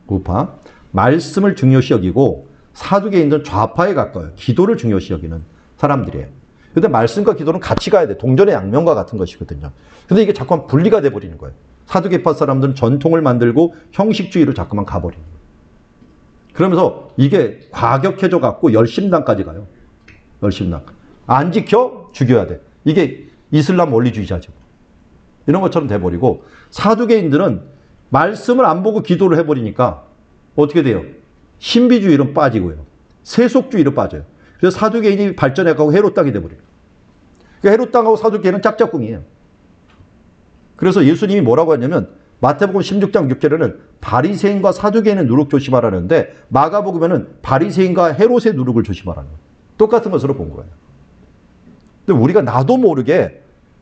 우파. 말씀을 중요시 여기고 사두개인들은 좌파에 가까워요. 기도를 중요시 여기는 사람들이에요. 근데 말씀과 기도는 같이 가야 돼. 동전의 양면과 같은 것이거든요. 근데 이게 자꾸만 분리가 돼버리는 거예요. 사두개파 사람들은 전통을 만들고 형식주의로 자꾸만 가버리는 거예요. 그러면서 이게 과격해져 갖고 열심당까지 가요. 열심당. 안 지켜? 죽여야 돼. 이게 이슬람 원리주의자죠. 이런 것처럼 돼버리고 사두개인들은 말씀을 안 보고 기도를 해버리니까 어떻게 돼요? 신비주의로 빠지고요. 세속주의로 빠져요. 그래서 사두개인이 발전해가고 헤롯 땅이 돼버려요. 그러니까 헤롯 땅하고 사두개인은 짝짝꿍이에요. 그래서 예수님이 뭐라고 하냐면 마태복음 16장 6절에는 바리새인과 사두개인의 누룩 조심하라는데 마가복음에는 바리새인과 헤롯의 누룩을 조심하라는 거예요. 똑같은 것으로 본 거예요. 근데 우리가 나도 모르게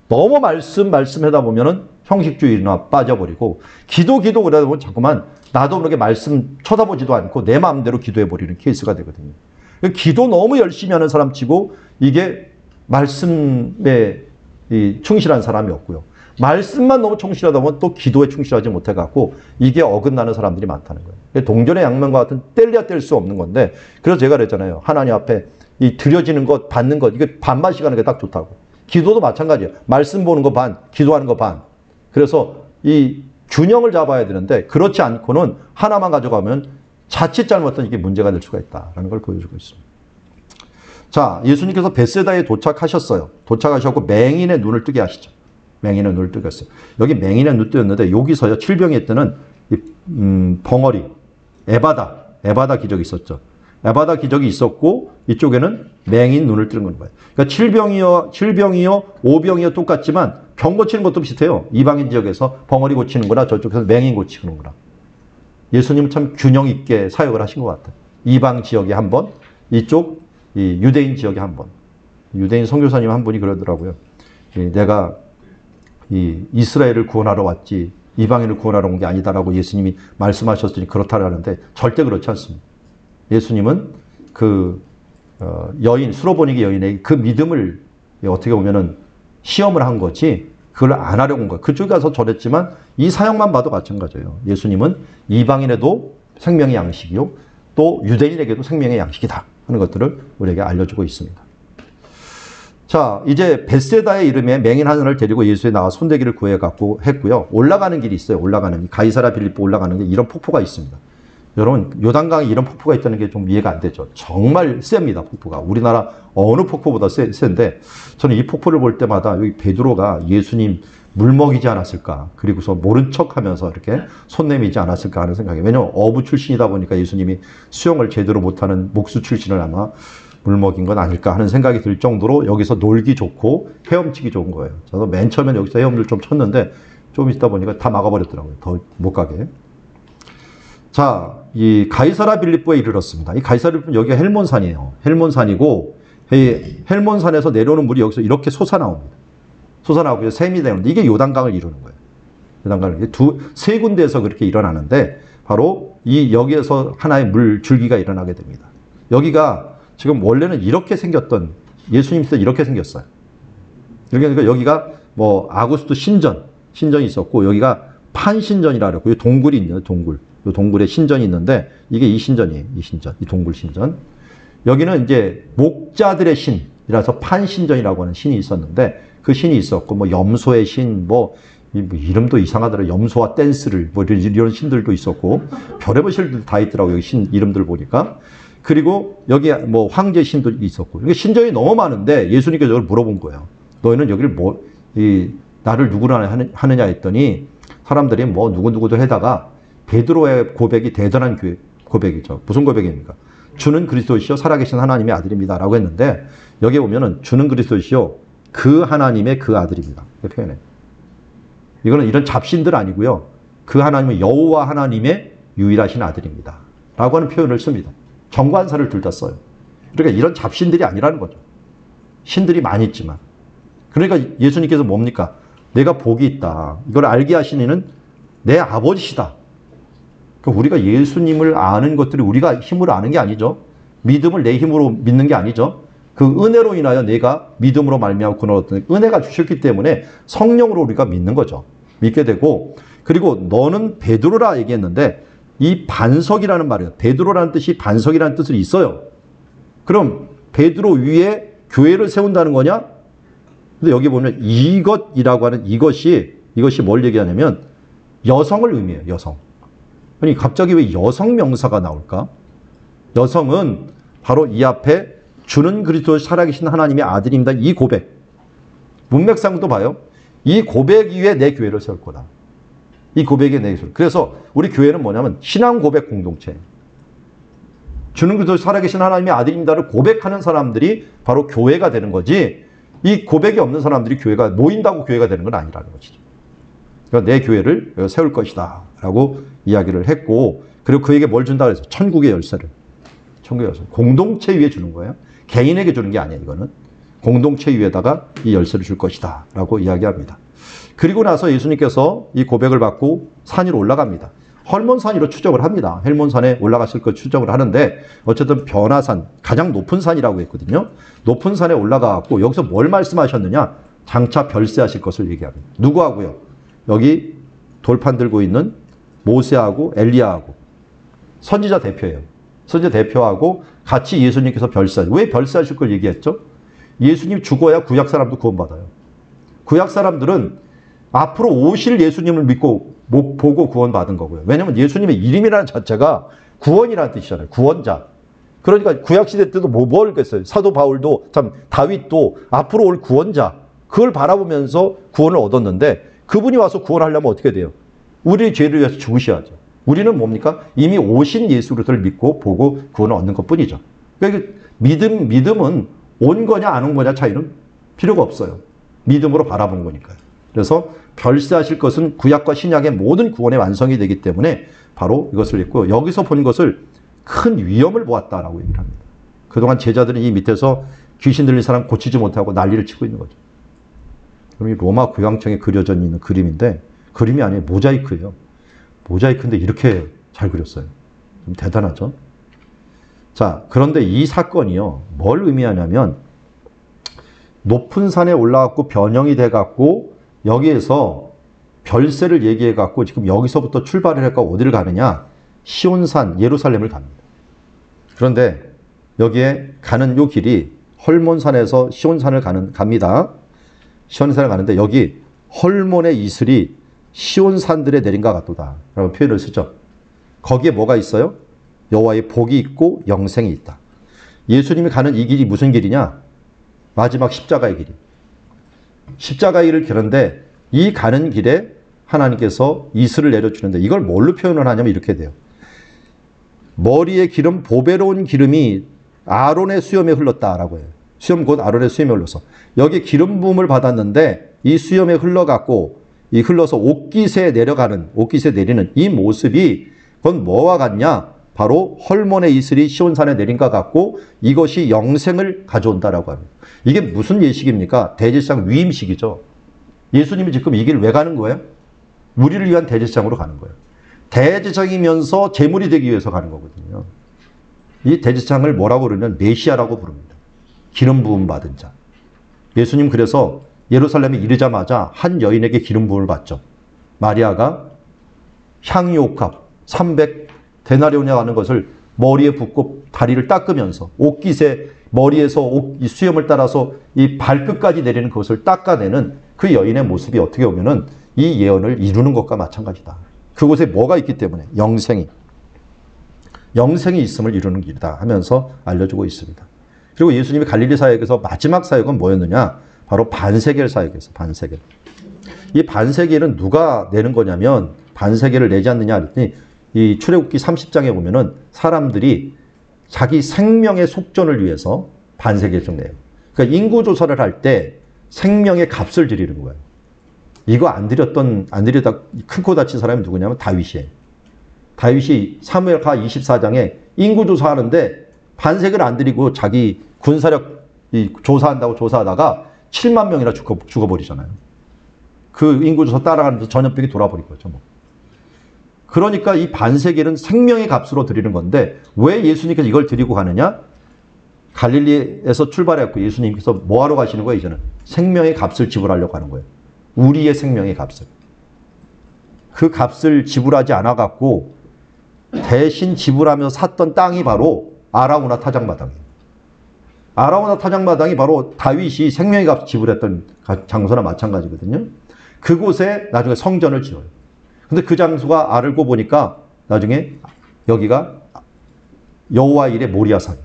너무 말씀하다 보면은 형식주의나 빠져버리고 기도 그러다 보면 자꾸만 나도 모르게 말씀 쳐다보지도 않고 내 마음대로 기도해버리는 케이스가 되거든요. 기도 너무 열심히 하는 사람 치고 이게 말씀에 충실한 사람이 없고요. 말씀만 너무 충실하다 보면 또 기도에 충실하지 못해갖고 이게 어긋나는 사람들이 많다는 거예요. 동전의 양면과 같은 뗄래야 뗄 수 없는 건데 그래서 제가 그랬잖아요. 하나님 앞에 이 드려지는 것, 받는 것, 이게 반반씩 하는 게 딱 좋다고. 기도도 마찬가지예요. 말씀 보는 거 반, 기도하는 거 반. 그래서 이 균형을 잡아야 되는데 그렇지 않고는 하나만 가져가면 자칫 잘못하면 이게 문제가 될 수가 있다라는 걸 보여주고 있습니다. 자, 예수님께서 벳세다에 도착하셨어요. 도착하셨고 맹인의 눈을 뜨게 하시죠. 맹인의 눈을 뜨게 했어요. 여기 맹인의 눈 뜨였는데 여기서요. 칠병이 때는 벙어리, 에바다 기적이 있었죠. 에바다 기적이 있었고 이쪽에는 맹인 눈을 뜨는 거예요. 그러니까 칠병이요, 오병이요 똑같지만 병 고치는 것도 비슷해요. 이방인 지역에서 벙어리 고치는구나, 저쪽에서 맹인 고치는구나. 예수님은 참 균형 있게 사역을 하신 것 같아요. 이방 지역에 한 번, 이쪽 이 유대인 지역에 한 번. 유대인 선교사님 한 분이 그러더라고요. 내가 이 이스라엘을 구원하러 왔지 이방인을 구원하러 온 게 아니다라고 예수님이 말씀하셨으니 그렇다라는데 절대 그렇지 않습니다. 예수님은 그 여인, 수로보니게 여인의 그 믿음을 어떻게 보면은 시험을 한 거지 그걸 안 하려고 온 거예요. 그쪽에 가서 전했지만 이 사역만 봐도 마찬가지예요. 예수님은 이방인에도 생명의 양식이요. 또 유대인에게도 생명의 양식이다 하는 것들을 우리에게 알려주고 있습니다. 자, 이제 벳세다의 이름에 맹인 하나를 데리고 예수에 나와 손대기를 구해갖고 했고요. 올라가는 길이 있어요. 올라가는 가이사랴 빌립보 올라가는 게 이런 폭포가 있습니다. 여러분 요단강에 이런 폭포가 있다는 게 좀 이해가 안 되죠. 정말 셉니다. 폭포가. 우리나라 어느 폭포보다 센데 저는 이 폭포를 볼 때마다 여기 베드로가 예수님 물 먹이지 않았을까. 그리고서 모른 척하면서 이렇게 손 내미지 않았을까 하는 생각이. 왜냐하면 어부 출신이다 보니까 예수님이 수영을 제대로 못하는 목수 출신을 아마 물 먹인 건 아닐까 하는 생각이 들 정도로 여기서 놀기 좋고 헤엄치기 좋은 거예요. 저도 맨 처음에 여기서 헤엄을 좀 쳤는데 좀 있다 보니까 다 막아버렸더라고요. 더 못 가게. 자, 이 가이사랴 빌립보에 이르렀습니다. 이 가이사랴 빌립보는 여기가 헬몬산이에요. 헬몬산이고 헬몬산에서 내려오는 물이 여기서 이렇게 솟아나옵니다. 솟아나오고 샘이 되는데 이게 요단강을 이루는 거예요. 요단강을 세 군데에서 그렇게 일어나는데 바로 여기에서 하나의 물 줄기가 일어나게 됩니다. 여기가 지금 원래는 이렇게 생겼던 예수님 때 이렇게 생겼어요. 그러니까 여기가 뭐 아구스도 신전이 있었고 여기가 판신전이라 그랬고 동굴이 있네요. 이 동굴에 신전이 있는데 이게 이 신전이에요. 이 동굴 신전. 여기는 이제 목자들의 신이라서 판신전이라고 하는 신이 있었는데 그 신이 있었고 뭐 염소의 신, 뭐 이름도 이상하더라고요. 염소와 댄스를 뭐 이런 신들도 있었고 별의별 신들 다 있더라고요. 여기 신 이름들 보니까. 그리고 여기 뭐 황제 신도 있었고. 이게 신전이 너무 많은데 예수님께서 이걸 물어본 거예요. 너희는 여기를 나를 누구라 하느냐 했더니 사람들이 뭐 누구누구도 해다가 베드로의 고백이 대단한 고백이죠. 무슨 고백입니까? 주는 그리스도시요 살아계신 하나님의 아들입니다. 라고 했는데 여기에 보면은 주는 그리스도시요 그 하나님의 그 아들입니다. 이렇게 표현해요. 이거는 이런 잡신들 아니고요. 그 하나님은 여호와 하나님의 유일하신 아들입니다. 라고 하는 표현을 씁니다. 정관사를 둘 다 써요. 그러니까 이런 잡신들이 아니라는 거죠. 신들이 많이 있지만. 그러니까 예수님께서 뭡니까? 내가 복이 있다. 이걸 알게 하신 이는 내 아버지시다. 그러니까 우리가 예수님을 아는 것들이 우리가 힘으로 아는 게 아니죠. 믿음을 내 힘으로 믿는 게 아니죠. 그 은혜로 인하여 내가 믿음으로 말미암아 그런 어떤 은혜가 주셨기 때문에 성령으로 우리가 믿는 거죠. 믿게 되고 그리고 너는 베드로라 얘기했는데 이 반석이라는 말이에요. 베드로라는 뜻이 반석이라는 뜻이 있어요. 그럼 베드로 위에 교회를 세운다는 거냐? 근데 여기 보면 이것이라고 하는 이것이 뭘 얘기하냐면 여성을 의미해요. 여성. 아니 갑자기 왜 여성 명사가 나올까? 여성은 바로 이 앞에 주는 그리스도 살아계신 하나님의 아들입니다. 이 고백. 문맥상도 봐요. 이 고백 위에 내 교회를 세울 거다. 이 고백에 내 교회. 그래서 우리 교회는 뭐냐면 신앙 고백 공동체. 주는 그리스도 살아계신 하나님의 아들입니다를 고백하는 사람들이 바로 교회가 되는 거지. 이 고백이 없는 사람들이 교회가 모인다고 교회가 되는 건 아니라는 것이죠. 그러니까 내 교회를 세울 것이다 라고 이야기를 했고 그리고 그에게 뭘 준다 그래서 천국의 열쇠를. 천국의 열쇠. 공동체 위에 주는 거예요. 개인에게 주는 게 아니에요. 이거는. 공동체 위에다가 이 열쇠를 줄 것이다 라고 이야기합니다. 그리고 나서 예수님께서 이 고백을 받고 산 위로 올라갑니다. 헐몬산 위로 추적을 합니다. 헬몬산에 올라가실 걸 추적을 하는데 어쨌든 변화산, 가장 높은 산이라고 했거든요. 높은 산에 올라가고 여기서 뭘 말씀하셨느냐? 장차 별세하실 것을 얘기합니다. 누구하고요? 여기 돌판 들고 있는 모세하고 엘리야하고 선지자 대표예요. 선지자 대표하고 같이 예수님께서 별세하실. 왜 별세하실 걸 얘기했죠? 예수님 죽어야 구약 사람도 구원받아요. 구약 사람들은 앞으로 오실 예수님을 믿고 보고 구원받은 거고요. 왜냐하면 예수님의 이름이라는 자체가 구원이라는 뜻이잖아요. 구원자. 그러니까 구약시대 때도 뭘 그랬어요. 사도 바울도 참 다윗도 앞으로 올 구원자 그걸 바라보면서 구원을 얻었는데 그분이 와서 구원하려면 어떻게 돼요? 우리의 죄를 위해서 죽으셔야죠. 우리는 뭡니까? 이미 오신 예수를 믿고 보고 구원을 얻는 것뿐이죠. 그러니까 믿음은 온 거냐 안 온 거냐 차이는 필요가 없어요. 믿음으로 바라본 거니까요. 그래서 별세하실 것은 구약과 신약의 모든 구원의 완성이 되기 때문에 바로 이것을 읽고 여기서 본 것을 큰 위험을 보았다라고 얘기를 합니다. 그동안 제자들은 이 밑에서 귀신 들린 사람 고치지 못하고 난리를 치고 있는 거죠. 그럼 이 로마 교황청에 그려져 있는 그림인데 그림이 아니에요. 모자이크예요. 모자이크인데 이렇게 잘 그렸어요. 좀 대단하죠? 자, 그런데 이 사건이요. 뭘 의미하냐면 높은 산에 올라갔고 변형이 돼갖고 여기에서 별세를 얘기해갖고 지금 여기서부터 출발을 해서 어디를 가느냐? 시온산, 예루살렘을 갑니다. 그런데 여기에 가는 요 길이 헐몬산에서 시온산을 갑니다. 시온산을 가는데 여기 헐몬의 이슬이 시온산들에 내린 것 같도다 라고 표현을 쓰죠. 거기에 뭐가 있어요? 여호와의 복이 있고 영생이 있다. 예수님이 가는 이 길이 무슨 길이냐? 마지막 십자가의 길이. 십자가의 길을 가는데 이 가는 길에 하나님께서 이슬을 내려주는데 이걸 뭘로 표현을 하냐면 이렇게 돼요. 머리에 기름, 보배로운 기름이 아론의 수염에 흘렀다라고 해요. 수염 곧 아론의 수염에 흘러서 여기 기름 부음을 받았는데 이 수염에 흘러갔고 이 흘러서 옥깃에 내리는 이 모습이 그건 뭐와 같냐? 바로 헐몬의 이슬이 시온산에 내린 것 같고 이것이 영생을 가져온다라고 합니다. 이게 무슨 예식입니까? 대제사장 위임식이죠. 예수님이 지금 이 길을 왜 가는 거예요? 우리를 위한 대제사장으로 가는 거예요. 대제사장이면서 제물이 되기 위해서 가는 거거든요. 이 대제사장을 뭐라고 부르면 메시아라고 부릅니다. 기름 부음 받은 자. 예수님 그래서 예루살렘에 이르자마자 한 여인에게 기름 부음을 받죠. 마리아가 향유옥합 300데나리온이라고 하는 것을 머리에 붓고 다리를 닦으면서 옥깃에 머리에서 이 수염을 따라서 이 발끝까지 내리는 그것을 닦아내는 그 여인의 모습이 어떻게 보면은 이 예언을 이루는 것과 마찬가지다. 그곳에 뭐가 있기 때문에 영생이 있음을 이루는 길이다 하면서 알려주고 있습니다. 그리고 예수님이 갈릴리 사역에서 마지막 사역은 뭐였느냐? 바로 반세겔 사역이었어요. 반세겔. 이 반세겔은 누가 내는 거냐면 반세겔을 내지 않느냐 했더니 이 출애굽기 30장에 보면은 사람들이 자기 생명의 속전을 위해서 반세겔을 내요. 그러니까 인구 조사를 할 때 생명의 값을 드리는 거예요. 이거 안 드리다 큰 코 다친 사람이 누구냐면 다윗이에요. 다윗이 사무엘하 24장에 인구 조사하는데 반세겔을 안 드리고 자기 군사력 조사한다고 조사하다가 7만 명이나 죽어버리잖아요. 그 인구 조사 따라가면서 전염병이 돌아버린 거죠. 뭐. 그러니까 이 반세겔은 생명의 값으로 드리는 건데 왜 예수님께서 이걸 드리고 가느냐? 갈릴리에서 출발했고 예수님께서 뭐 하러 가시는 거예요? 이제는 생명의 값을 지불하려고 하는 거예요. 우리의 생명의 값을. 그 값을 지불하지 않아갖고 대신 지불하면서 샀던 땅이 바로 아라우나 타작마당이에요. 아라우나 타작마당이 바로 다윗이 생명의 값을 지불했던 장소나 마찬가지거든요. 그곳에 나중에 성전을 지어요. 근데 그 장소가 알고 보니까 나중에 여기가 여호와 일의 모리아산.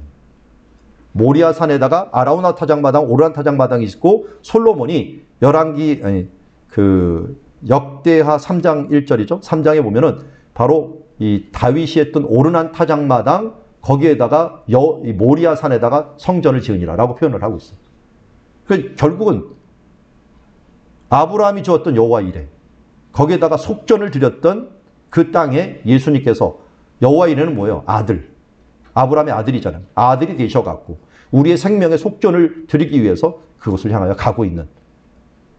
모리아산에다가 아라우나 타작마당, 오르란 타작마당이 있고 솔로몬이 역대하 3장 1절이죠. 3장에 보면은 바로 이 다윗이 했던 오르난 타작마당 거기에다가 이 모리아산에다가 성전을 지으니라라고 표현을 하고 있어요. 그러니까 결국은 아브라함이 주었던 여호와 이레 거기에다가 속전을 드렸던 그 땅에 예수님께서 여호와 이레는 뭐예요? 아들. 아브라함의 아들이잖아요. 아들이 되셔갖고 우리의 생명의 속전을 드리기 위해서 그것을 향하여 가고 있는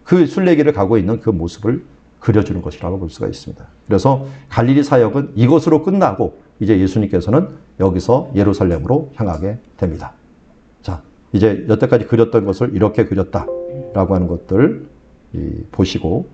그 순례길을 가고 있는 그 모습을 그려주는 것이라고 볼 수가 있습니다. 그래서 갈릴리 사역은 이것으로 끝나고 이제 예수님께서는 여기서 예루살렘으로 향하게 됩니다. 자, 이제 여태까지 그렸던 것을 이렇게 그렸다라고 하는 것들 보시고